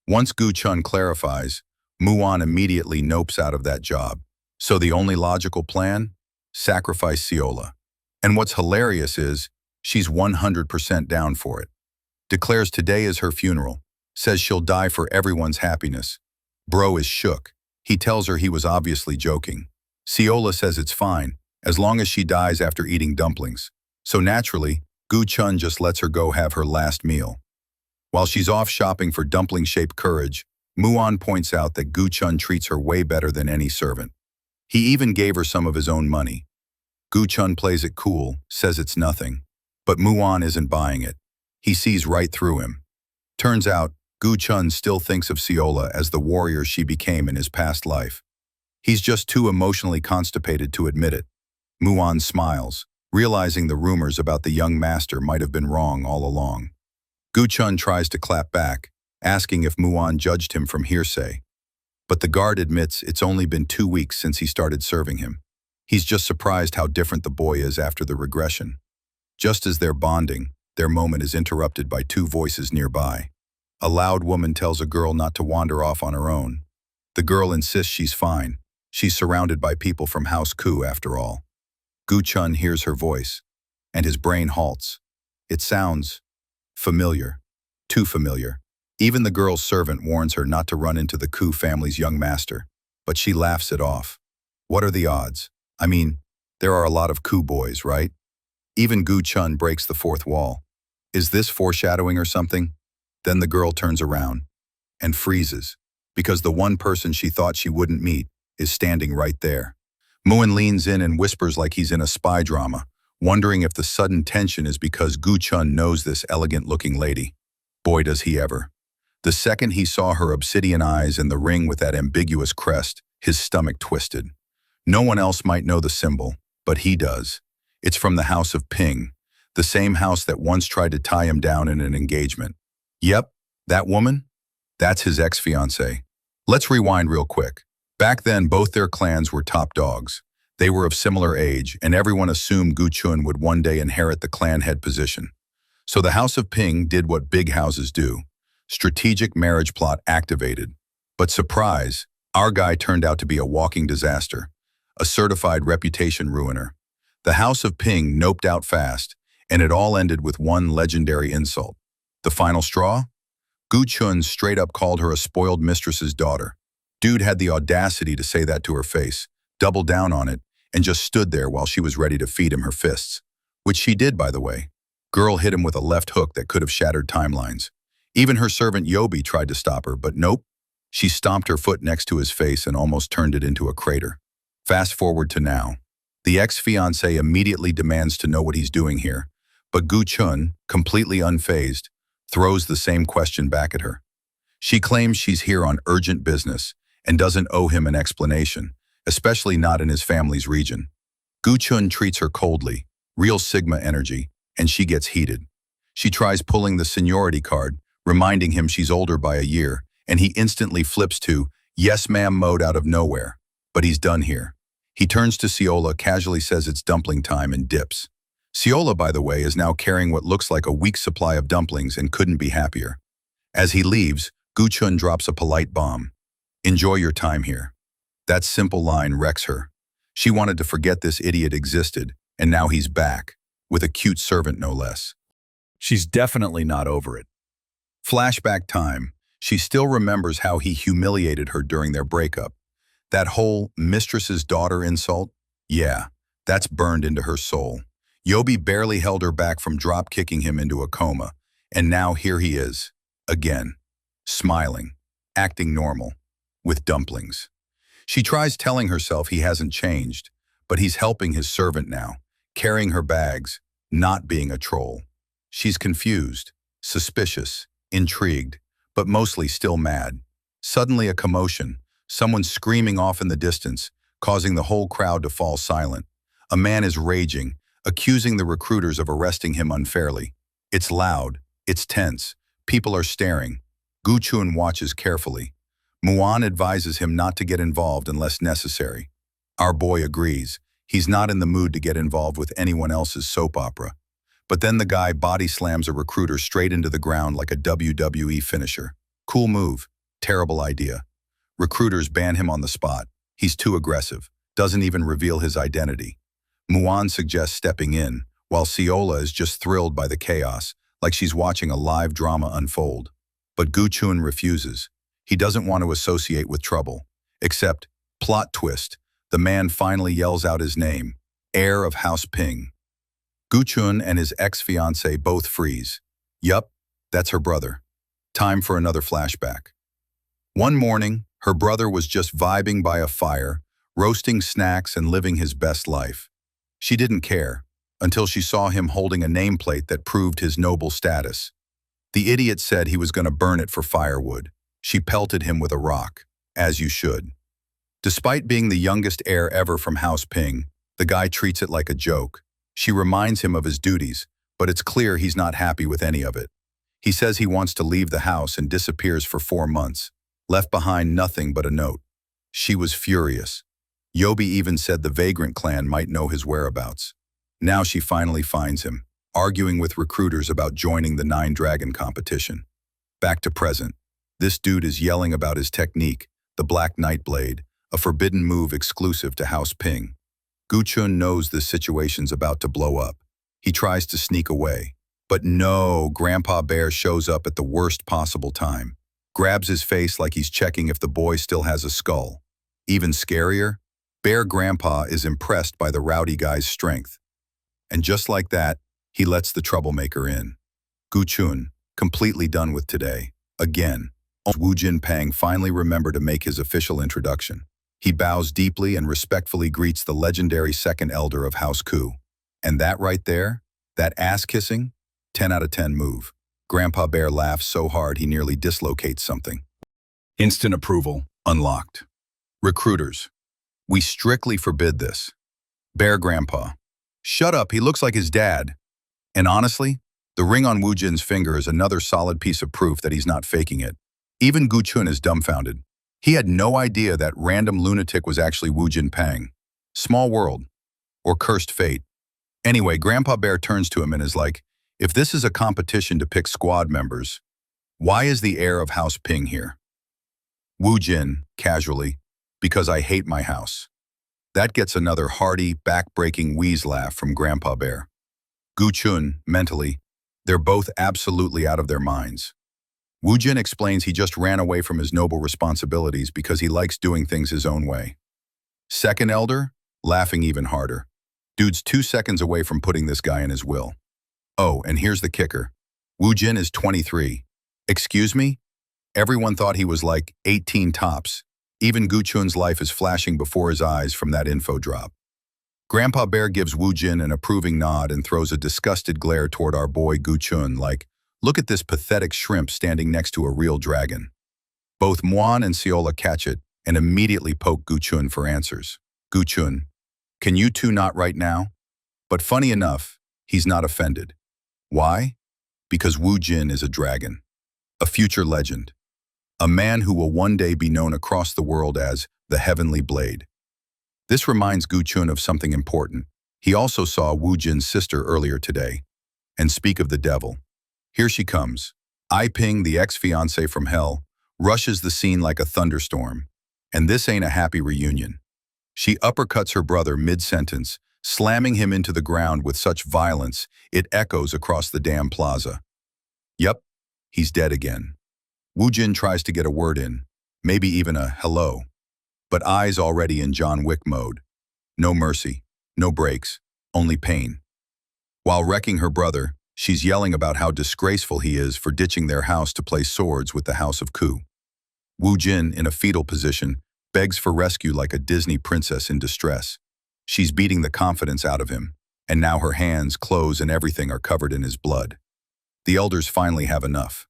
Once Guchun clarifies, Muan immediately nopes out of that job. So the only logical plan? Sacrifice Siola. And what's hilarious is, she's 100% down for it. Declares today is her funeral. Says she'll die for everyone's happiness. Bro is shook. He tells her he was obviously joking. Siola says it's fine, as long as she dies after eating dumplings. So naturally, Guchun just lets her go have her last meal. While she's off shopping for dumpling-shaped courage, Muan points out that Guchun treats her way better than any servant. He even gave her some of his own money. Guchun plays it cool, says it's nothing. But Muan isn't buying it. He sees right through him. Turns out, Guchun still thinks of Siola as the warrior she became in his past life. He's just too emotionally constipated to admit it. Muan smiles, realizing the rumors about the young master might have been wrong all along. Guchun tries to clap back, asking if Muan judged him from hearsay. But the guard admits it's only been 2 weeks since he started serving him. He's just surprised how different the boy is after the regression. Just as they're bonding, their moment is interrupted by 2 voices nearby. A loud woman tells a girl not to wander off on her own. The girl insists she's fine. She's surrounded by people from House Ku after all. Guchun hears her voice, and his brain halts. It sounds familiar. Too familiar. Even the girl's servant warns her not to run into the Ku family's young master, but she laughs it off. What are the odds? I mean, there are a lot of Ku boys, right? Even Guchun breaks the 4th wall. Is this foreshadowing or something? Then the girl turns around and freezes, because the one person she thought she wouldn't meet is standing right there. Muan leans in and whispers like he's in a spy drama, wondering if the sudden tension is because Guchun knows this elegant-looking lady. Boy, does he ever. The second he saw her obsidian eyes and the ring with that ambiguous crest, his stomach twisted. No one else might know the symbol, but he does. It's from the House of Ping, The same house that once tried to tie him down in an engagement. Yep, that woman? That's his ex-fiancée. Let's rewind real quick. Back then, both their clans were top dogs. They were of similar age, and everyone assumed Gu-chun would one day inherit the clan head position. So the House of Ping did what big houses do. Strategic marriage plot activated. But surprise, our guy turned out to be a walking disaster, a certified reputation ruiner. The House of Ping noped out fast, and it all ended with one legendary insult. The final straw? Gu-chun straight up called her a spoiled mistress's daughter. Dude had the audacity to say that to her face, doubled down on it, and just stood there while she was ready to feed him her fists. Which she did, by the way. Girl hit him with a left hook that could have shattered timelines. Even her servant Yobi tried to stop her, but nope. She stomped her foot next to his face and almost turned it into a crater. Fast forward to now. The ex-fiancé immediately demands to know what he's doing here, but Gu-chun, completely unfazed, throws the same question back at her. She claims she's here on urgent business and doesn't owe him an explanation, especially not in his family's region. Gu-chun treats her coldly, real Sigma energy, and she gets heated. She tries pulling the seniority card, reminding him she's older by a year, and he instantly flips to yes ma'am mode out of nowhere. But he's done here. He turns to Ciola, casually says it's dumpling time, and dips. Ciola, by the way, is now carrying what looks like a week's supply of dumplings and couldn't be happier. As he leaves, Gu-chun drops a polite bomb. Enjoy your time here. That simple line wrecks her. She wanted to forget this idiot existed, and now he's back, with a cute servant no less. She's definitely not over it. Flashback time. She still remembers how he humiliated her during their breakup. That whole mistress's daughter insult? Yeah, that's burned into her soul. Yobi barely held her back from drop-kicking him into a coma, and now here he is, again, smiling, acting normal, with dumplings. She tries telling herself he hasn't changed, but he's helping his servant now, carrying her bags, not being a troll. She's confused, suspicious, intrigued, but mostly still mad. Suddenly a commotion, someone screaming off in the distance, causing the whole crowd to fall silent. A man is raging, accusing the recruiters of arresting him unfairly. It's loud, it's tense, people are staring. Gu-chun watches carefully. Muan advises him not to get involved unless necessary. Our boy agrees. He's not in the mood to get involved with anyone else's soap opera. But then the guy body slams a recruiter straight into the ground like a WWE finisher. Cool move, terrible idea. Recruiters ban him on the spot. He's too aggressive, doesn't even reveal his identity. Muan suggests stepping in, while Ciola is just thrilled by the chaos, like she's watching a live drama unfold. But Gu-chun refuses. He doesn't want to associate with trouble. Except, plot twist, the man finally yells out his name, heir of House Ping. Gu-chun and his ex-fiancé both freeze. Yup, that's her brother. Time for another flashback. One morning, her brother was just vibing by a fire, roasting snacks and living his best life. She didn't care, until she saw him holding a nameplate that proved his noble status. The idiot said he was going to burn it for firewood. She pelted him with a rock, as you should. Despite being the youngest heir ever from House Ping, the guy treats it like a joke. She reminds him of his duties, but it's clear he's not happy with any of it. He says he wants to leave the house and disappears for 4 months, left behind nothing but a note. She was furious. Yobi even said the Vagrant clan might know his whereabouts. Now she finally finds him, arguing with recruiters about joining the 9 Dragon competition. Back to present. This dude is yelling about his technique, the Black Knight Blade, a forbidden move exclusive to House Ping. Gu-chun knows this situation's about to blow up. He tries to sneak away. But no, Grandpa Bear shows up at the worst possible time. Grabs his face like he's checking if the boy still has a skull. Even scarier, Bear Grandpa is impressed by the rowdy guy's strength. And just like that, he lets the troublemaker in. Gu-chun, completely done with today. Again, Wu Jinpeng finally remembered to make his official introduction. He bows deeply and respectfully greets the legendary second elder of House Ku. And that right there, that ass-kissing, 10 out of 10 move. Grandpa Bear laughs so hard he nearly dislocates something. Instant approval, unlocked. Recruiters. We strictly forbid this. Bear Grandpa. Shut up, he looks like his dad. And honestly, the ring on Wu Jin's finger is another solid piece of proof that he's not faking it. Even Gu Chun is dumbfounded. He had no idea that random lunatic was actually Wu Jin Pang. Small world. Or cursed fate. Anyway, Grandpa Bear turns to him and is like, if this is a competition to pick squad members, why is the heir of House Ping here? Wu Jin, casually, because I hate my house. That gets another hearty, back-breaking wheeze laugh from Grandpa Bear. Gu Chun, mentally, they're both absolutely out of their minds. Wu Jin explains he just ran away from his noble responsibilities because he likes doing things his own way. Second elder, laughing even harder. Dude's 2 seconds away from putting this guy in his will. Oh, and here's the kicker. Wu Jin is 23. Excuse me? Everyone thought he was like 18 tops. Even Gu Chun's life is flashing before his eyes from that info drop. Grandpa Bear gives Wu Jin an approving nod and throws a disgusted glare toward our boy Gu Chun like, look at this pathetic shrimp standing next to a real dragon. Both Muan and Seola catch it and immediately poke Gu Chun for answers. Gu Chun, can you two not right now? But funny enough, he's not offended. Why? Because Wu Jin is a dragon. A future legend. A man who will one day be known across the world as the Heavenly Blade. This reminds Gu Chun of something important. He also saw Wu Jin's sister earlier today. And speak of the devil. Here she comes. I Ping, the ex-fiancé from hell, rushes the scene like a thunderstorm. And this ain't a happy reunion. She uppercuts her brother mid-sentence, slamming him into the ground with such violence, it echoes across the damn plaza. Yup, he's dead again. Wu Jin tries to get a word in, maybe even a hello. But eyes already in John Wick mode. No mercy, no breaks, only pain. While wrecking her brother, she's yelling about how disgraceful he is for ditching their house to play swords with the House of Ku. Wu Jin, in a fetal position, begs for rescue like a Disney princess in distress. She's beating the confidence out of him, and now her hands, clothes, and everything are covered in his blood. The elders finally have enough.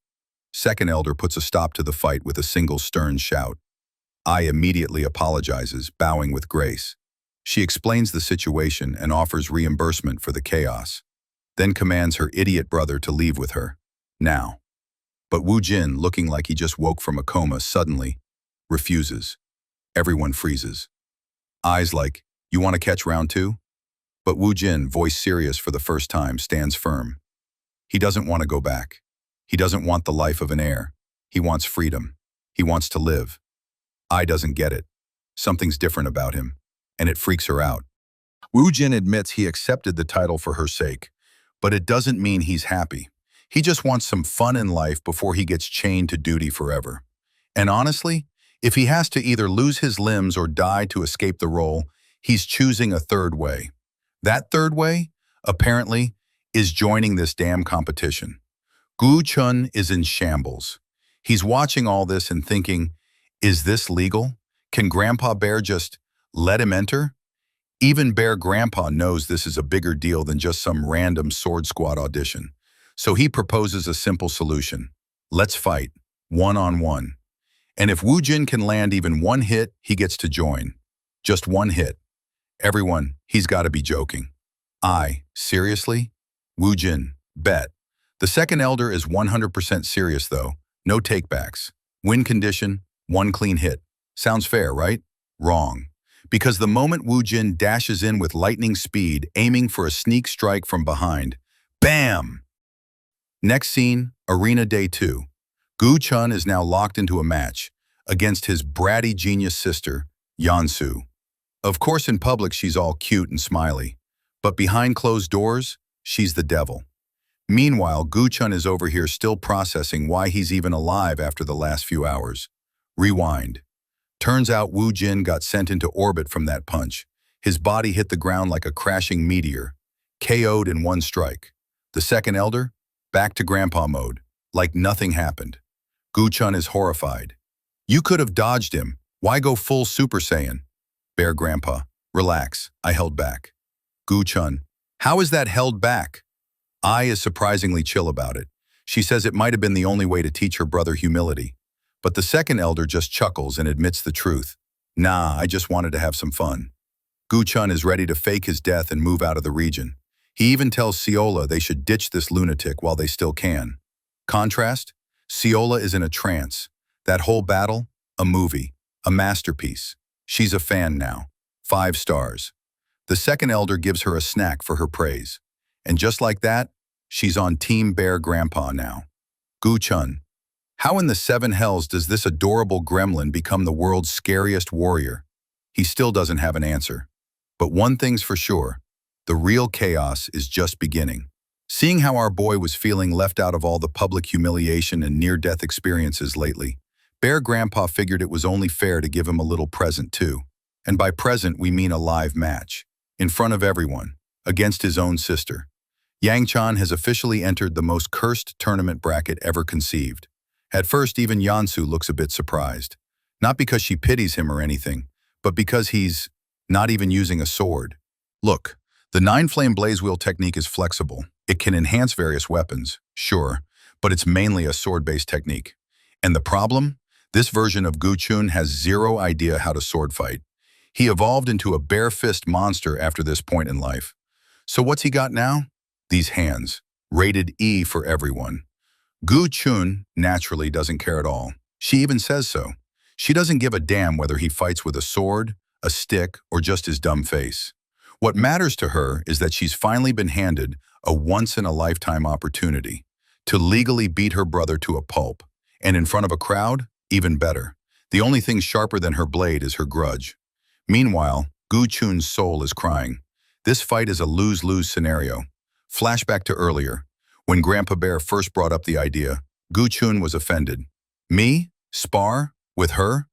Second elder puts a stop to the fight with a single stern shout. Ai immediately apologizes, bowing with grace. She explains the situation and offers reimbursement for the chaos, then commands her idiot brother to leave with her. Now. But Wu Jin, looking like he just woke from a coma, suddenly refuses. Everyone freezes. Ai's like, you want to catch round two? But Wu Jin, voice serious for the first time, stands firm. He doesn't want to go back. He doesn't want the life of an heir. He wants freedom. He wants to live. Ai doesn't get it. Something's different about him, and it freaks her out. Wu Jin admits he accepted the title for her sake, but it doesn't mean he's happy. He just wants some fun in life before he gets chained to duty forever. And honestly, if he has to either lose his limbs or die to escape the role, he's choosing a third way. That third way, apparently, is joining this damn competition. Gu Chun is in shambles. He's watching all this and thinking, is this legal? Can Grandpa Bear just let him enter? Even Bear Grandpa knows this is a bigger deal than just some random sword squad audition. So he proposes a simple solution. Let's fight, one-on-one. And if Wu Jin can land even one hit, he gets to join. Just one hit. Everyone, he's got to be joking. Seriously? Wu Jin, bet. The second elder is 100% serious though. No takebacks. Win condition, one clean hit. Sounds fair, right? Wrong. Because the moment Wu Jin dashes in with lightning speed, aiming for a sneak strike from behind, bam! Next scene, Arena Day 2. Gu Chun is now locked into a match against his bratty genius sister, Yansu. Of course, in public, she's all cute and smiley, but behind closed doors, she's the devil. Meanwhile, Gu Chun is over here still processing why he's even alive after the last few hours. Rewind. Turns out Wu Jin got sent into orbit from that punch. His body hit the ground like a crashing meteor, KO'd in one strike. The second elder, back to grandpa mode, like nothing happened. Gu Chun is horrified. You could have dodged him. Why go full Super Saiyan? Bear Grandpa, relax, I held back. Gu Chun, how is that held back? Ai is surprisingly chill about it. She says it might have been the only way to teach her brother humility. But the second elder just chuckles and admits the truth. Nah, I just wanted to have some fun. Gu Chun is ready to fake his death and move out of the region. He even tells Ciola they should ditch this lunatic while they still can. Contrast? Ciola is in a trance. That whole battle? A movie. A masterpiece. She's a fan now. 5 stars. The second elder gives her a snack for her praise. And just like that, she's on Team Bear Grandpa now. Gu-chun. How in the 7 hells does this adorable gremlin become the world's scariest warrior? He still doesn't have an answer. But one thing's for sure, the real chaos is just beginning. Seeing how our boy was feeling left out of all the public humiliation and near-death experiences lately, Bear Grandpa figured it was only fair to give him a little present too. And by present we mean a live match, in front of everyone, against his own sister. Yang-chan has officially entered the most cursed tournament bracket ever conceived. At first, even Yansu looks a bit surprised. Not because she pities him or anything, but because he's not even using a sword. Look, the 9-flame blaze wheel technique is flexible. It can enhance various weapons, sure, but it's mainly a sword-based technique. And the problem? This version of Gu-chun has zero idea how to sword fight. He evolved into a bare fist monster after this point in life. So what's he got now? These hands, rated E for everyone. Gu-chun naturally doesn't care at all. She even says so. She doesn't give a damn whether he fights with a sword, a stick, or just his dumb face. What matters to her is that she's finally been handed a once-in-a-lifetime opportunity to legally beat her brother to a pulp. And in front of a crowd, even better. The only thing sharper than her blade is her grudge. Meanwhile, Gu-chun's soul is crying. This fight is a lose-lose scenario. Flashback to earlier. When Grandpa Bear first brought up the idea, Gu-chun was offended. Me? Spar? With her?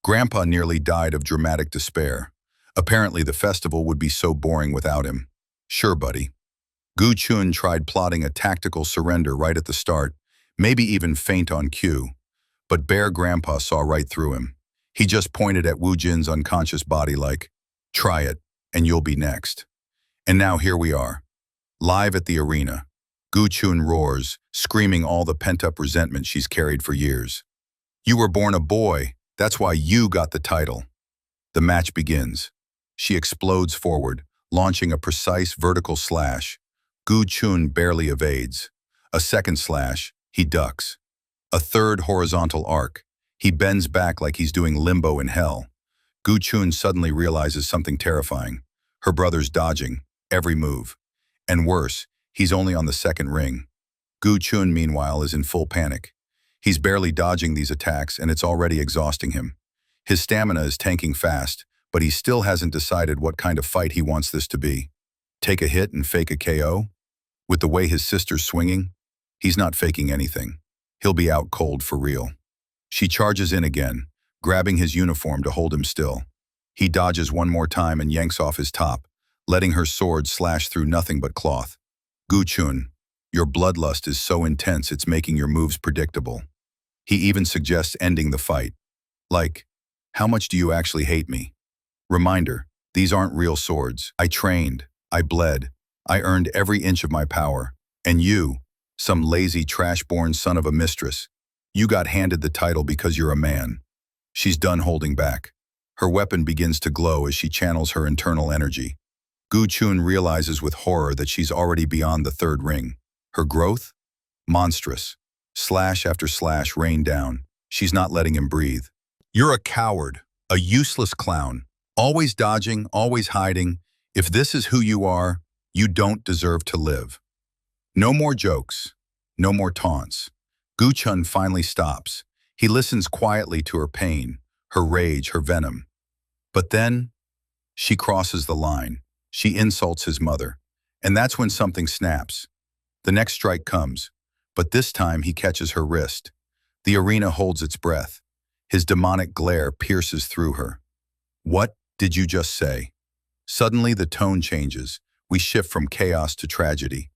Grandpa nearly died of dramatic despair. Apparently the festival would be so boring without him. Sure, buddy. Gu-chun tried plotting a tactical surrender right at the start, maybe even faint on cue. But Bear Grandpa saw right through him. He just pointed at Wu Jin's unconscious body like, "Try it, and you'll be next." And now here we are. Live at the arena. Gu-chun roars, screaming all the pent-up resentment she's carried for years. "You were born a boy. That's why you got the title." The match begins. She explodes forward, launching a precise vertical slash. Gu-chun barely evades. A second slash, he ducks. A third horizontal arc. He bends back like he's doing limbo in hell. Gu-chun suddenly realizes something terrifying. Her brother's dodging, every move. And worse, he's only on the second ring. Gu-chun, meanwhile, is in full panic. He's barely dodging these attacks, and it's already exhausting him. His stamina is tanking fast, but he still hasn't decided what kind of fight he wants this to be. Take a hit and fake a KO? With the way his sister's swinging, he's not faking anything. He'll be out cold for real. She charges in again, grabbing his uniform to hold him still. He dodges one more time and yanks off his top, letting her sword slash through nothing but cloth. Gu-chun, your bloodlust is so intense it's making your moves predictable. He even suggests ending the fight. Like, how much do you actually hate me? Reminder, these aren't real swords. I trained, I bled, I earned every inch of my power. And you, some lazy trash-born son of a mistress, you got handed the title because you're a man. She's done holding back. Her weapon begins to glow as she channels her internal energy. Gu-chun realizes with horror that she's already beyond the third ring. Her growth? Monstrous. Slash after slash rain down. She's not letting him breathe. You're a coward, a useless clown. Always dodging, always hiding. If this is who you are, you don't deserve to live. No more jokes. No more taunts. Gu-chun finally stops. He listens quietly to her pain, her rage, her venom. But then, she crosses the line. She insults his mother. And that's when something snaps. The next strike comes, but this time he catches her wrist. The arena holds its breath. His demonic glare pierces through her. What did you just say? Suddenly the tone changes. We shift from chaos to tragedy.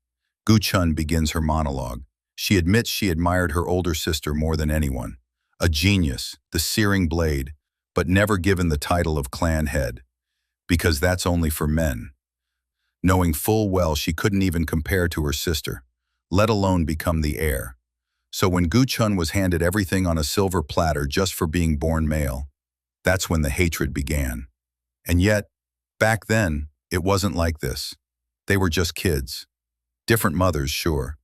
Gu-chun begins her monologue. She admits she admired her older sister more than anyone. A genius, the searing blade, but never given the title of clan head. Because that's only for men. Knowing full well she couldn't even compare to her sister, let alone become the heir. So when Gu-chun was handed everything on a silver platter just for being born male, that's when the hatred began. And yet, back then, it wasn't like this. They were just kids. Different mothers, sure.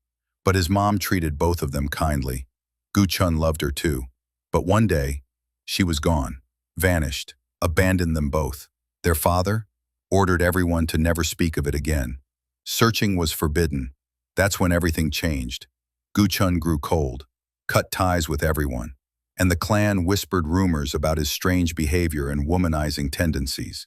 But his mom treated both of them kindly. Gu-chun loved her too. But one day, she was gone, vanished, abandoned them both. Their father ordered everyone to never speak of it again. Searching was forbidden. That's when everything changed. Gu-chun grew cold, cut ties with everyone, and the clan whispered rumors about his strange behavior and womanizing tendencies.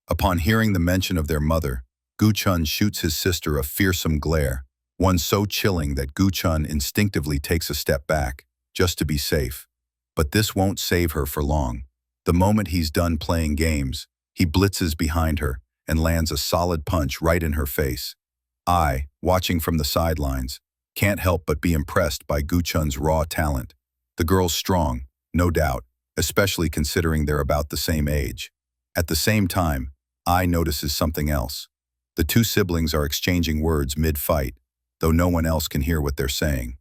Upon hearing the mention of their mother, Gu-chun shoots his sister a fearsome glare, one so chilling that Gu-chun instinctively takes a step back, just to be safe. But this won't save her for long. The moment he's done playing games, he blitzes behind her and lands a solid punch right in her face. I, watching from the sidelines, can't help but be impressed by Gu-chun's raw talent. The girl's strong, no doubt, especially considering they're about the same age. At the same time, I notices something else. The two siblings are exchanging words mid-fight, though no one else can hear what they're saying.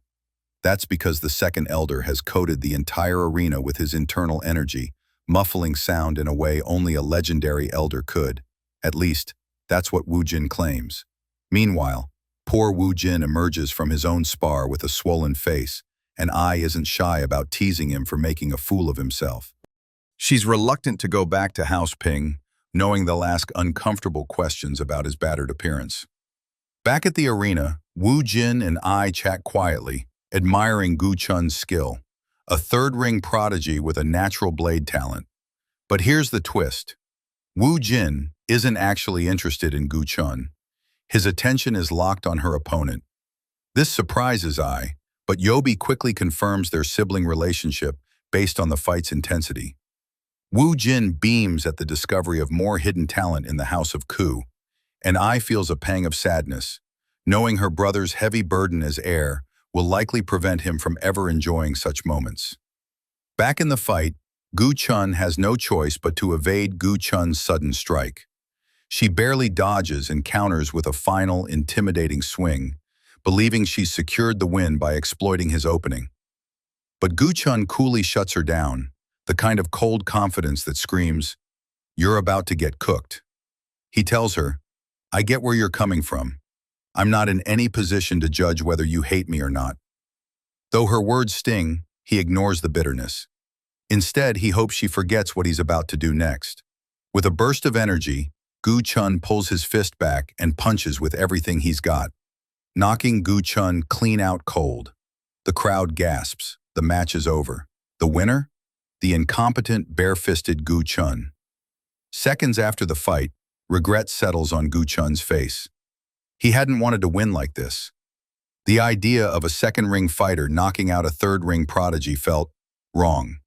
That's because the second elder has coated the entire arena with his internal energy, muffling sound in a way only a legendary elder could. At least, that's what Wu Jin claims. Meanwhile, poor Wu Jin emerges from his own spar with a swollen face, and Ai isn't shy about teasing him for making a fool of himself. She's reluctant to go back to House Ping, knowing they'll ask uncomfortable questions about his battered appearance. Back at the arena, Wu Jin and Ai chat quietly, admiring Gu-chun's skill, a third-ring prodigy with a natural blade talent. But here's the twist. Wu Jin isn't actually interested in Gu-chun. His attention is locked on her opponent. This surprises Ai, but Yobi quickly confirms their sibling relationship based on the fight's intensity. Wu Jin beams at the discovery of more hidden talent in the House of Ku, and Ai feels a pang of sadness, knowing her brother's heavy burden as heir will likely prevent him from ever enjoying such moments. Back in the fight, Gu-chun has no choice but to evade Gu-chun's sudden strike. She barely dodges and counters with a final, intimidating swing, believing she's secured the win by exploiting his opening. But Gu-chun coolly shuts her down, the kind of cold confidence that screams, "You're about to get cooked." He tells her, "I get where you're coming from. I'm not in any position to judge whether you hate me or not." Though her words sting, he ignores the bitterness. Instead, he hopes she forgets what he's about to do next. With a burst of energy, Gu-chun pulls his fist back and punches with everything he's got, knocking Gu-chun clean out cold. The crowd gasps. The match is over. The winner? The incompetent, bare-fisted Gu-chun. Seconds after the fight, regret settles on Gu-chun's face. He hadn't wanted to win like this. The idea of a second-ring fighter knocking out a third-ring prodigy felt wrong.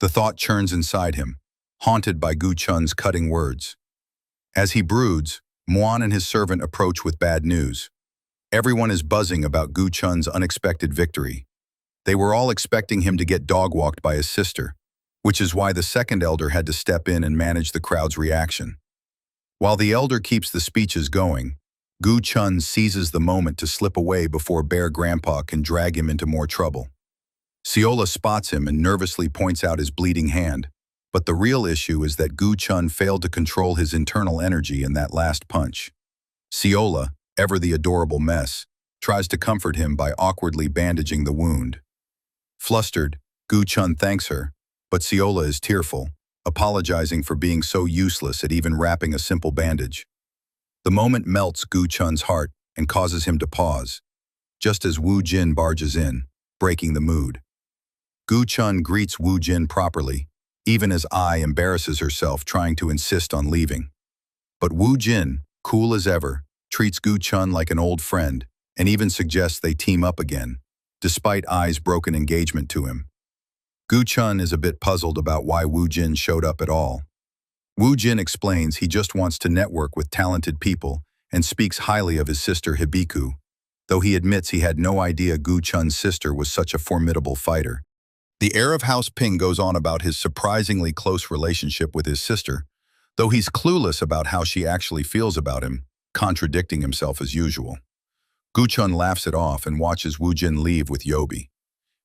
The thought churns inside him, haunted by Gu-chun's cutting words. As he broods, Muan and his servant approach with bad news. Everyone is buzzing about Gu-chun's unexpected victory. They were all expecting him to get dog-walked by his sister, which is why the second elder had to step in and manage the crowd's reaction. While the elder keeps the speeches going, Gu-chun seizes the moment to slip away before Bear Grandpa can drag him into more trouble. Seola spots him and nervously points out his bleeding hand, but the real issue is that Gu-chun failed to control his internal energy in that last punch. Seola, ever the adorable mess, tries to comfort him by awkwardly bandaging the wound. Flustered, Gu-chun thanks her, but Seola is tearful, apologizing for being so useless at even wrapping a simple bandage. The moment melts Gu-chun's heart and causes him to pause, just as Wu Jin barges in, breaking the mood. Gu-chun greets Wu Jin properly, even as Ai embarrasses herself trying to insist on leaving. But Wu Jin, cool as ever, treats Gu-chun like an old friend and even suggests they team up again, despite Ai's broken engagement to him. Gu-chun is a bit puzzled about why Wu Jin showed up at all. Wu Jin explains he just wants to network with talented people and speaks highly of his sister Hibiku, though he admits he had no idea Gu-chun's sister was such a formidable fighter. The heir of House Ping goes on about his surprisingly close relationship with his sister, though he's clueless about how she actually feels about him, contradicting himself as usual. Gu-chun laughs it off and watches Wu Jin leave with Yobi.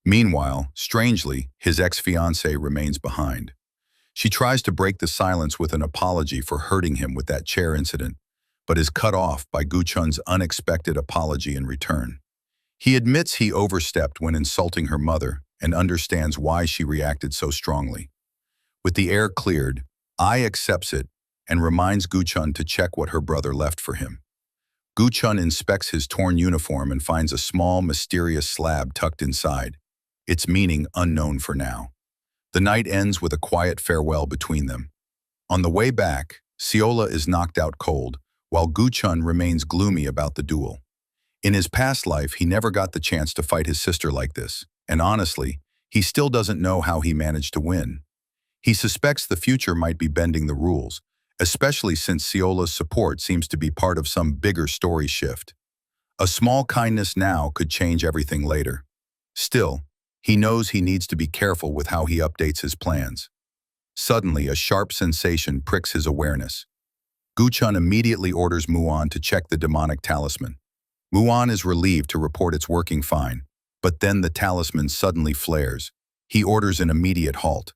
Meanwhile, strangely, his ex-fiancée remains behind. She tries to break the silence with an apology for hurting him with that chair incident, but is cut off by Guchun's unexpected apology in return. He admits he overstepped when insulting her mother and understands why she reacted so strongly. With the air cleared, Ai accepts it and reminds Guchun to check what her brother left for him. Guchun inspects his torn uniform and finds a small, mysterious slab tucked inside, its meaning unknown for now. The night ends with a quiet farewell between them. On the way back, Seola is knocked out cold, while Guchun remains gloomy about the duel. In his past life, he never got the chance to fight his sister like this, and honestly, he still doesn't know how he managed to win. He suspects the future might be bending the rules, especially since Seola's support seems to be part of some bigger story shift. A small kindness now could change everything later. Still, he knows he needs to be careful with how he updates his plans. Suddenly, a sharp sensation pricks his awareness. Guchun immediately orders Muon to check the demonic talisman. Muon is relieved to report it's working fine, but then the talisman suddenly flares. He orders an immediate halt.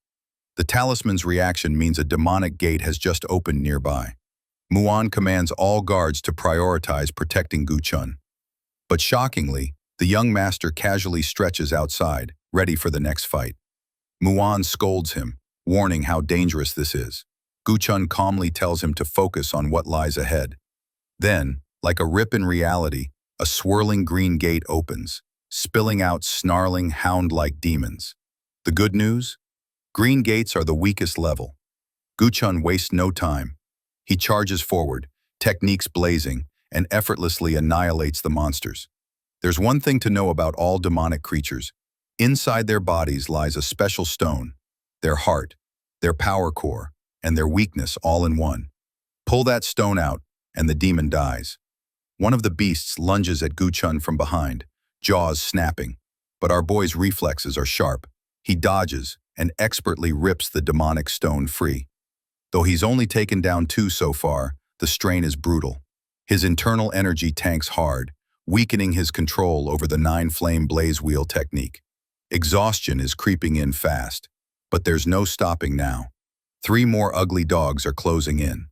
The talisman's reaction means a demonic gate has just opened nearby. Muon commands all guards to prioritize protecting Guchun. But shockingly, the young master casually stretches outside, ready for the next fight. Muon scolds him, warning how dangerous this is. Guchun calmly tells him to focus on what lies ahead. Then, like a rip in reality, a swirling green gate opens, spilling out snarling, hound-like demons. The good news? Green gates are the weakest level. Guchun wastes no time. He charges forward, techniques blazing, and effortlessly annihilates the monsters. There's one thing to know about all demonic creatures. Inside their bodies lies a special stone, their heart, their power core, and their weakness all in one. Pull that stone out, and the demon dies. One of the beasts lunges at Guchun from behind, jaws snapping, but our boy's reflexes are sharp. He dodges and expertly rips the demonic stone free. Though he's only taken down 2 so far, the strain is brutal. His internal energy tanks hard, weakening his control over the 9-flame blaze wheel technique. Exhaustion is creeping in fast, but there's no stopping now. 3 more ugly dogs are closing in.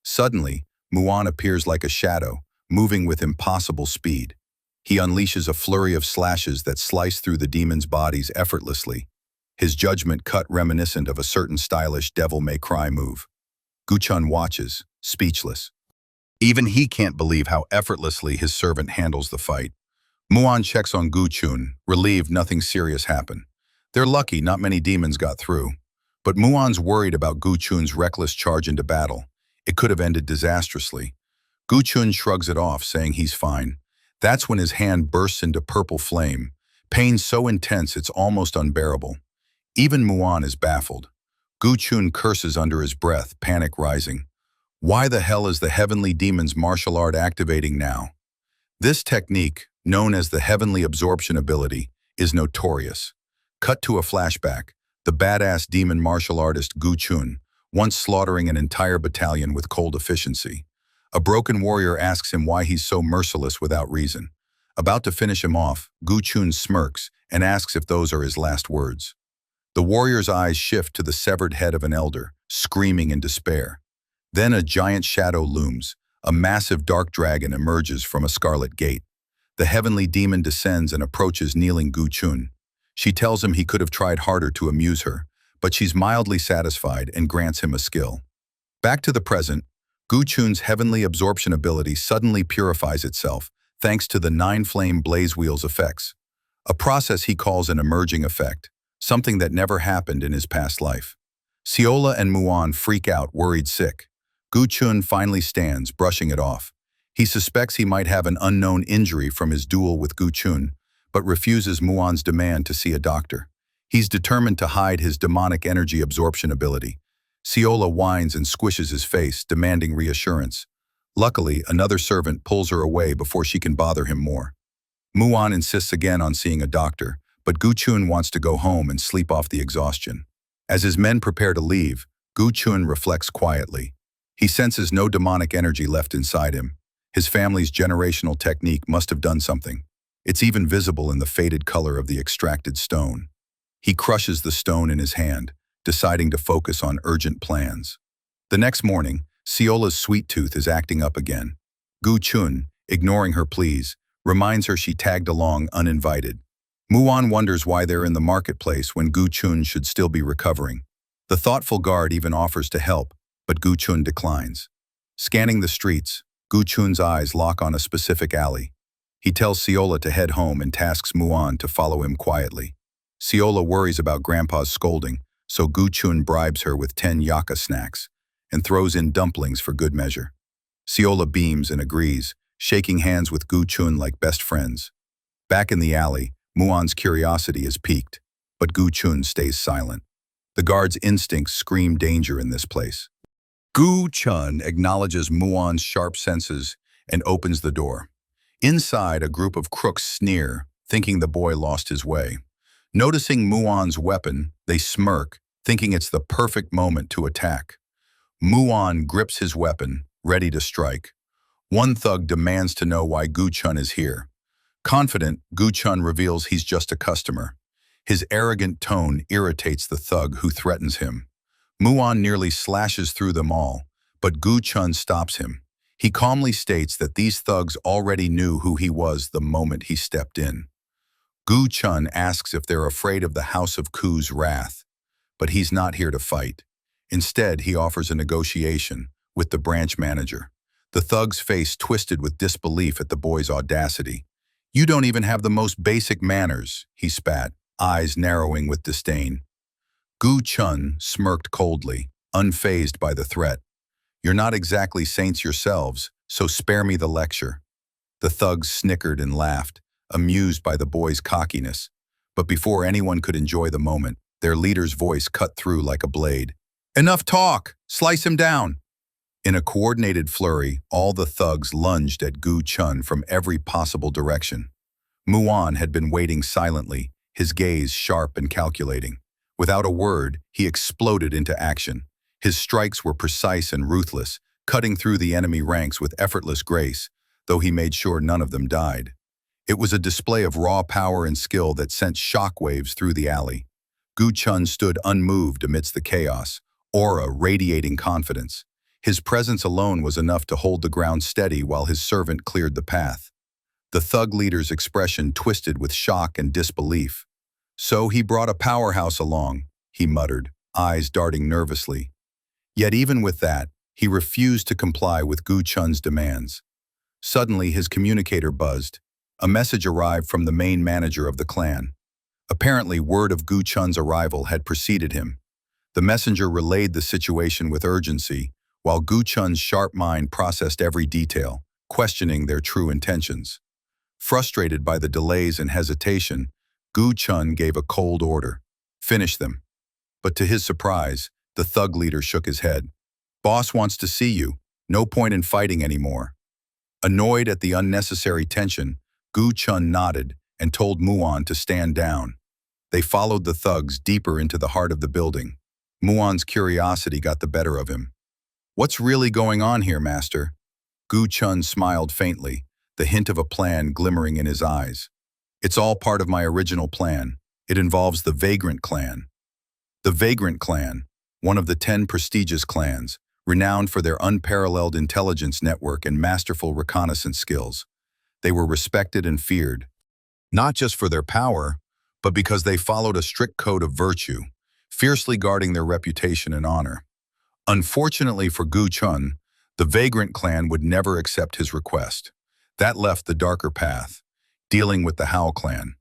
Suddenly, Muon appears like a shadow, moving with impossible speed. He unleashes a flurry of slashes that slice through the demons' bodies effortlessly, his judgment cut reminiscent of a certain stylish devil-may-cry move. Guchun watches, speechless. Even he can't believe how effortlessly his servant handles the fight. Muon checks on Guchun, relieved nothing serious happened. They're lucky not many demons got through. But Muon's worried about Guchun's reckless charge into battle. It could have ended disastrously. Guchun shrugs it off, saying he's fine. That's when his hand bursts into purple flame, pain so intense it's almost unbearable. Even Muon is baffled. Guchun curses under his breath, panic rising. Why the hell is the heavenly demon's martial art activating now? This technique, known as the heavenly absorption ability, is notorious. Cut to a flashback, the badass demon martial artist Guchun, once slaughtering an entire battalion with cold efficiency. A broken warrior asks him why he's so merciless without reason. About to finish him off, Guchun smirks and asks if those are his last words. The warrior's eyes shift to the severed head of an elder, screaming in despair. Then a giant shadow looms. A massive dark dragon emerges from a scarlet gate. The heavenly demon descends and approaches kneeling Guchun. She tells him he could have tried harder to amuse her, but she's mildly satisfied and grants him a skill. Back to the present, Guchun's heavenly absorption ability suddenly purifies itself, thanks to the 9-flame blaze wheel's effects. A process he calls an emerging effect, something that never happened in his past life. Seola and Muon freak out, worried sick. Guchun finally stands, brushing it off. He suspects he might have an unknown injury from his duel with Guchun, but refuses Muon's demand to see a doctor. He's determined to hide his demonic energy absorption ability. Seola whines and squishes his face, demanding reassurance. Luckily, another servant pulls her away before she can bother him more. Muon insists again on seeing a doctor, but Guchun wants to go home and sleep off the exhaustion. As his men prepare to leave, Guchun reflects quietly. He senses no demonic energy left inside him. His family's generational technique must have done something. It's even visible in the faded color of the extracted stone. He crushes the stone in his hand, deciding to focus on urgent plans. The next morning, Seola's sweet tooth is acting up again. Gu Chun, ignoring her pleas, reminds her she tagged along uninvited. Muon wonders why they're in the marketplace when Gu Chun should still be recovering. The thoughtful guard even offers to help, but Gu Chun declines. Scanning the streets, Gu Chun's eyes lock on a specific alley. He tells Seola to head home and tasks Muon to follow him quietly. Seola worries about Grandpa's scolding, so Gu Chun bribes her with 10 yaka snacks and throws in dumplings for good measure. Seola beams and agrees, shaking hands with Gu Chun like best friends. Back in the alley, Muon's curiosity is piqued, but Gu Chun stays silent. The guard's instincts scream danger in this place. Gu Chun acknowledges Muon's sharp senses and opens the door. Inside, a group of crooks sneer, thinking the boy lost his way. Noticing Muon's weapon, they smirk, thinking it's the perfect moment to attack. Muon grips his weapon, ready to strike. One thug demands to know why Gu Chun is here. Confident, Gu Chun reveals he's just a customer. His arrogant tone irritates the thug who threatens him. Muon nearly slashes through them all, but Gu Chun stops him. He calmly states that these thugs already knew who he was the moment he stepped in. Gu Chun asks if they're afraid of the House of Ku's wrath, but he's not here to fight. Instead, he offers a negotiation with the branch manager. The thug's face twisted with disbelief at the boy's audacity. "You don't even have the most basic manners," he spat, eyes narrowing with disdain. Gu Chun smirked coldly, unfazed by the threat. "You're not exactly saints yourselves, so spare me the lecture." The thugs snickered and laughed, amused by the boy's cockiness. But before anyone could enjoy the moment, their leader's voice cut through like a blade. "Enough talk! Slice him down!" In a coordinated flurry, all the thugs lunged at Gu Chun from every possible direction. Muon had been waiting silently, his gaze sharp and calculating. Without a word, he exploded into action. His strikes were precise and ruthless, cutting through the enemy ranks with effortless grace, though he made sure none of them died. It was a display of raw power and skill that sent shockwaves through the alley. Gu Chun stood unmoved amidst the chaos, aura radiating confidence. His presence alone was enough to hold the ground steady while his servant cleared the path. The thug leader's expression twisted with shock and disbelief. "So he brought a powerhouse along," he muttered, eyes darting nervously. Yet even with that, he refused to comply with Gu Chun's demands. Suddenly, his communicator buzzed. A message arrived from the main manager of the clan. Apparently, word of Gu Chun's arrival had preceded him. The messenger relayed the situation with urgency, while Gu Chun's sharp mind processed every detail, questioning their true intentions. Frustrated by the delays and hesitation, Gu Chun gave a cold order. "Finish them." But to his surprise, the thug leader shook his head. "Boss wants to see you. No point in fighting anymore." Annoyed at the unnecessary tension, Gu Chun nodded and told Muon to stand down. They followed the thugs deeper into the heart of the building. Muon's curiosity got the better of him. "What's really going on here, master?" Gu Chun smiled faintly, the hint of a plan glimmering in his eyes. "It's all part of my original plan. It involves the Vagrant clan." The Vagrant clan, one of the 10 prestigious clans, renowned for their unparalleled intelligence network and masterful reconnaissance skills. They were respected and feared, not just for their power, but because they followed a strict code of virtue, fiercely guarding their reputation and honor. Unfortunately for Gu Chun, the Vagrant clan would never accept his request. That left the darker path, dealing with the Hao clan.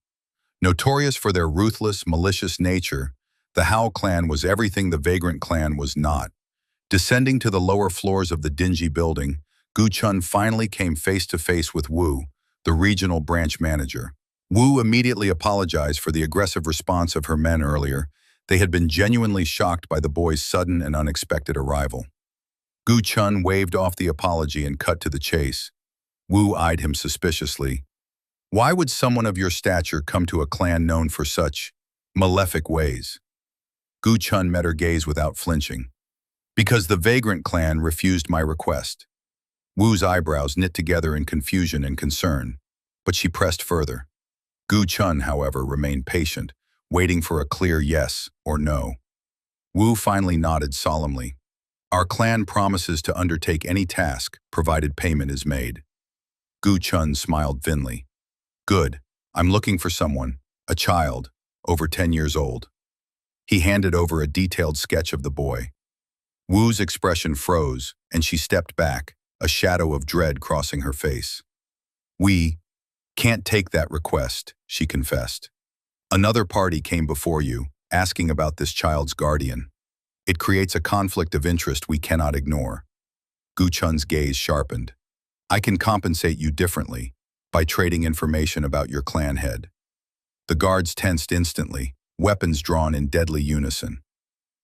Notorious for their ruthless, malicious nature, the Hao clan was everything the Vagrant clan was not. Descending to the lower floors of the dingy building, Gu Chun finally came face to face with Wu, the regional branch manager. Wu immediately apologized for the aggressive response of her men earlier. They had been genuinely shocked by the boy's sudden and unexpected arrival. Gu Chun waved off the apology and cut to the chase. Wu eyed him suspiciously. "Why would someone of your stature come to a clan known for such malefic ways?" Gu Chun met her gaze without flinching. "Because the Vagrant clan refused my request." Wu's eyebrows knit together in confusion and concern, but she pressed further. Gu Chun, however, remained patient, waiting for a clear yes or no. Wu finally nodded solemnly. "Our clan promises to undertake any task, provided payment is made." Gu Chun smiled thinly. Good. I'm looking for someone, a child, over 10 years old. He handed over a detailed sketch of the boy. Wu's expression froze, and she stepped back, a shadow of dread crossing her face. We can't take that request, she confessed. Another party came before you, asking about this child's guardian. It creates a conflict of interest we cannot ignore. Gu Chun's gaze sharpened. I can compensate you differently, by trading information about your clan head. The guards tensed instantly, weapons drawn in deadly unison.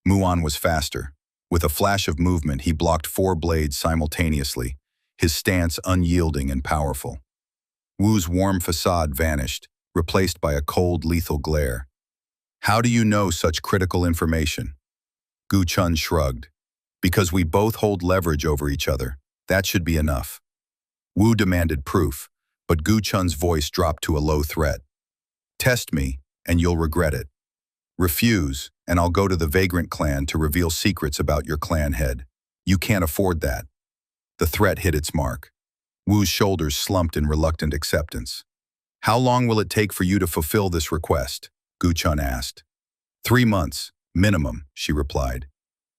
Muan was faster. With a flash of movement, he blocked 4 blades simultaneously, his stance unyielding and powerful. Wu's warm facade vanished, replaced by a cold, lethal glare. How do you know such critical information? Gu Chun shrugged. Because we both hold leverage over each other. That should be enough. Wu demanded proof, but Gu Chun's voice dropped to a low threat. Test me, and you'll regret it. Refuse, and I'll go to the Vagrant clan to reveal secrets about your clan head. You can't afford that. The threat hit its mark. Wu's shoulders slumped in reluctant acceptance. How long will it take for you to fulfill this request? Gu Chun asked. 3 months, minimum, she replied.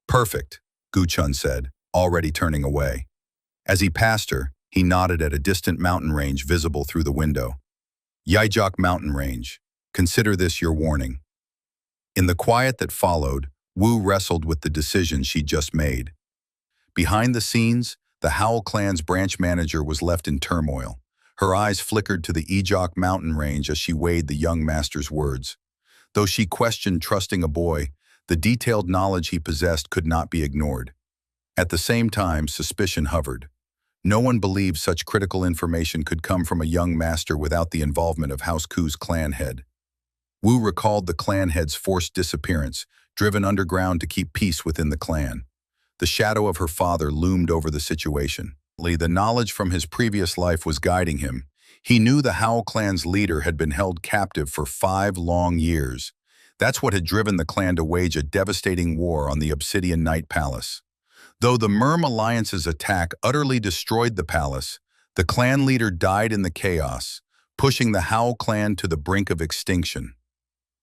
Perfect, Gu Chun said, already turning away. As he passed her, he nodded at a distant mountain range visible through the window. Yaijok Mountain Range. Consider this your warning. In the quiet that followed, Wu wrestled with the decision she'd just made. Behind the scenes, the Howl clan's branch manager was left in turmoil. Her eyes flickered to the Yaijok Mountain Range as she weighed the young master's words. Though she questioned trusting a boy, the detailed knowledge he possessed could not be ignored. At the same time, suspicion hovered. No one believed such critical information could come from a young master without the involvement of House Ku's clan head. Wu recalled the clan head's forced disappearance, driven underground to keep peace within the clan. The shadow of her father loomed over the situation. The knowledge from his previous life was guiding him. He knew the Howl clan's leader had been held captive for 5 long years. That's what had driven the clan to wage a devastating war on the Obsidian Night Palace. Though the Merm Alliance's attack utterly destroyed the palace, the clan leader died in the chaos, pushing the Howl clan to the brink of extinction.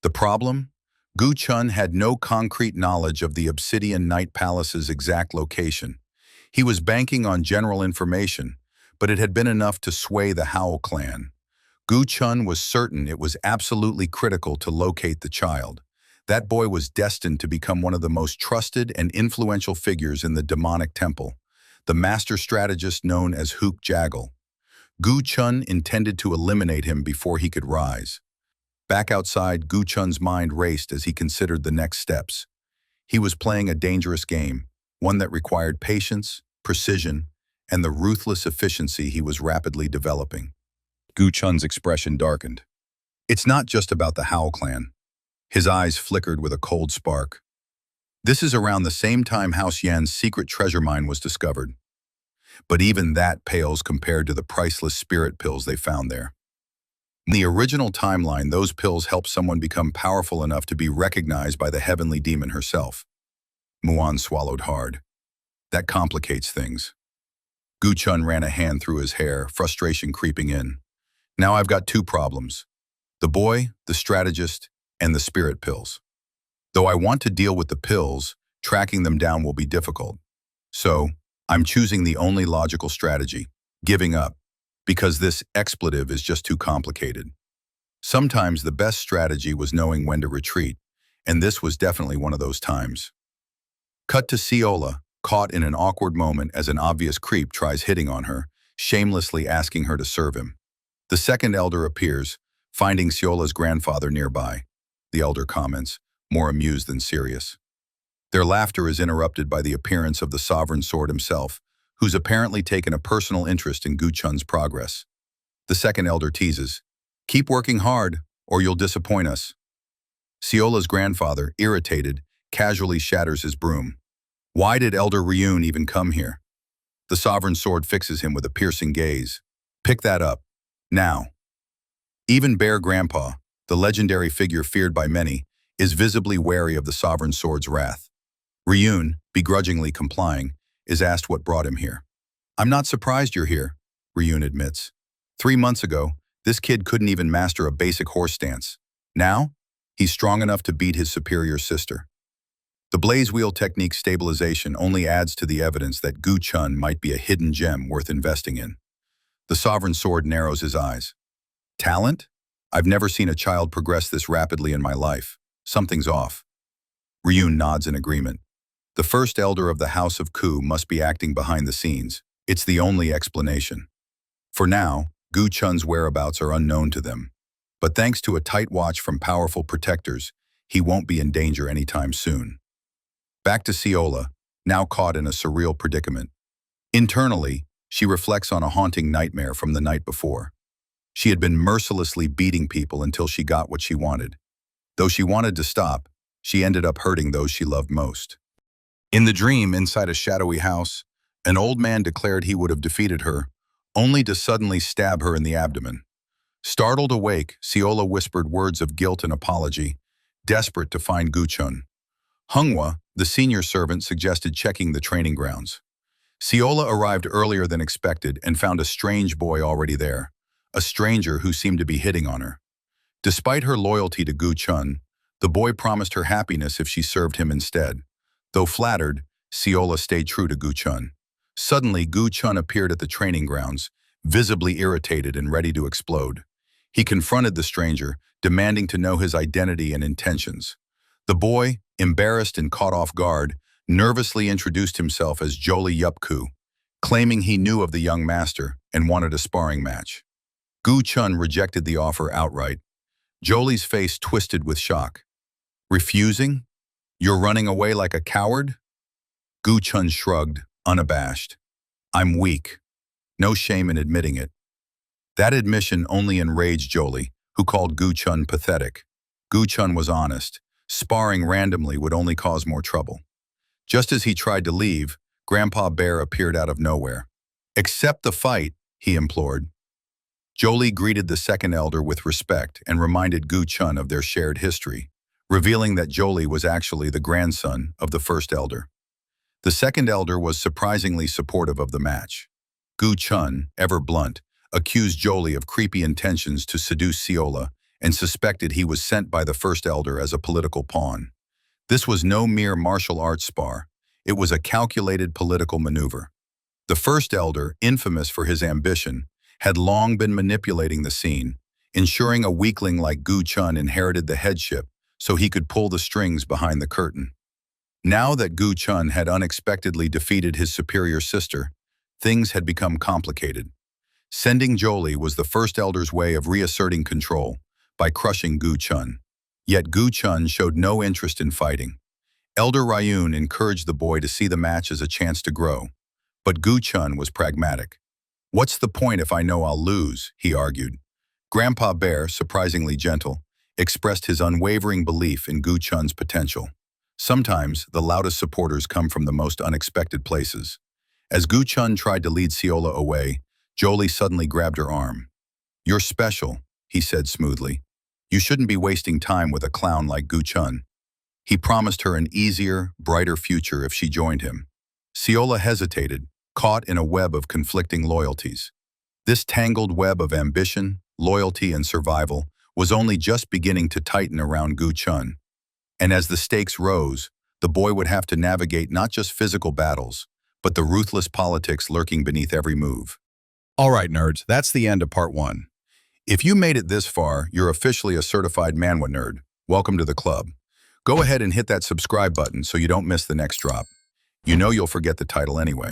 The problem? Gu Chun had no concrete knowledge of the Obsidian Night Palace's exact location. He was banking on general information, but it had been enough to sway the Howl clan. Gu Chun was certain it was absolutely critical to locate the child. That boy was destined to become one of the most trusted and influential figures in the demonic temple, the master strategist known as Hook Jaggle. Gu Chun intended to eliminate him before he could rise. Back outside, Gu Chun's mind raced as he considered the next steps. He was playing a dangerous game, one that required patience, precision, and the ruthless efficiency he was rapidly developing. Gu Chun's expression darkened. It's not just about the Howl clan. His eyes flickered with a cold spark. This is around the same time House Yan's secret treasure mine was discovered. But even that pales compared to the priceless spirit pills they found there. In the original timeline, those pills helped someone become powerful enough to be recognized by the heavenly demon herself. Muan swallowed hard. That complicates things. Gu Chun ran a hand through his hair, frustration creeping in. Now I've got 2 problems. The boy, the strategist, and the spirit pills. Though I want to deal with the pills, tracking them down will be difficult. So, I'm choosing the only logical strategy, giving up, because this expletive is just too complicated. Sometimes the best strategy was knowing when to retreat, and this was definitely one of those times. Cut to Ciola, caught in an awkward moment as an obvious creep tries hitting on her, shamelessly asking her to serve him. The second elder appears, finding Ciola's grandfather nearby. The elder comments, more amused than serious. Their laughter is interrupted by the appearance of the Sovereign Sword himself, who's apparently taken a personal interest in Gu Chun's progress. The second elder teases, "Keep working hard, or you'll disappoint us." Ciola's grandfather, irritated, casually shatters his broom. Why did Elder Ryun even come here? The Sovereign Sword fixes him with a piercing gaze. Pick that up. Now. Even Bear Grandpa, the legendary figure feared by many, is visibly wary of the Sovereign Sword's wrath. Ryun, begrudgingly complying, is asked what brought him here. "I'm not surprised you're here," Ryun admits. 3 months ago, this kid couldn't even master a basic horse stance. Now, he's strong enough to beat his superior sister. The blaze wheel technique stabilization only adds to the evidence that Gu Chun might be a hidden gem worth investing in. The sovereign sword narrows his eyes. Talent? I've never seen a child progress this rapidly in my life. Something's off. Ryun nods in agreement. The first elder of the House of Ku must be acting behind the scenes. It's the only explanation. For now, Gu Chun's whereabouts are unknown to them. But thanks to a tight watch from powerful protectors, he won't be in danger anytime soon. Back to Seola, now caught in a surreal predicament. Internally, she reflects on a haunting nightmare from the night before. She had been mercilessly beating people until she got what she wanted. Though she wanted to stop, she ended up hurting those she loved most. In the dream, inside a shadowy house, an old man declared he would have defeated her, only to suddenly stab her in the abdomen. Startled awake, Seola whispered words of guilt and apology, desperate to find Gu Chun. Manhwa, the senior servant, suggested checking the training grounds. Seola arrived earlier than expected and found a strange boy already there, a stranger who seemed to be hitting on her. Despite her loyalty to Gu Chun, the boy promised her happiness if she served him instead. Though flattered, Seola stayed true to Gu Chun. Suddenly, Gu Chun appeared at the training grounds, visibly irritated and ready to explode. He confronted the stranger, demanding to know his identity and intentions. The boy, embarrassed and caught off guard, nervously introduced himself as Jolie Yupku, claiming he knew of the young master and wanted a sparring match. Gu Chun rejected the offer outright. Jolie's face twisted with shock. Refusing? You're running away like a coward? Gu Chun shrugged, unabashed. I'm weak. No shame in admitting it. That admission only enraged Jolie, who called Gu Chun pathetic. Gu Chun was honest. Sparring randomly would only cause more trouble. Just as he tried to leave, Grandpa Bear appeared out of nowhere. Accept the fight, he implored. Jolie greeted the second elder with respect and reminded Gu Chun of their shared history, revealing that Jolie was actually the grandson of the first elder. The second elder was surprisingly supportive of the match. Gu Chun, ever blunt, accused Jolie of creepy intentions to seduce Seola and suspected he was sent by the first elder as a political pawn. This was no mere martial arts spar. It was a calculated political maneuver. The first elder, infamous for his ambition, had long been manipulating the scene, ensuring a weakling like Gu Chun inherited the headship so he could pull the strings behind the curtain. Now that Gu Chun had unexpectedly defeated his superior sister, things had become complicated. Sending Jolie was the first elder's way of reasserting control by crushing Gu Chun. Yet Gu Chun showed no interest in fighting. Elder Ryun encouraged the boy to see the match as a chance to grow. But Gu Chun was pragmatic. What's the point if I know I'll lose, he argued. Grandpa Bear, surprisingly gentle, expressed his unwavering belief in Gu Chun's potential. Sometimes, the loudest supporters come from the most unexpected places. As Gu Chun tried to lead Seola away, Jolie suddenly grabbed her arm. You're special, he said smoothly. You shouldn't be wasting time with a clown like Gu Chun. He promised her an easier, brighter future if she joined him. Seola hesitated, caught in a web of conflicting loyalties. This tangled web of ambition, loyalty, and survival was only just beginning to tighten around Gu Chun. And as the stakes rose, the boy would have to navigate not just physical battles, but the ruthless politics lurking beneath every move. All right, nerds, that's the end of part 1. If you made it this far, you're officially a certified Manhwa nerd. Welcome to the club. Go ahead and hit that subscribe button so you don't miss the next drop. You know you'll forget the title anyway.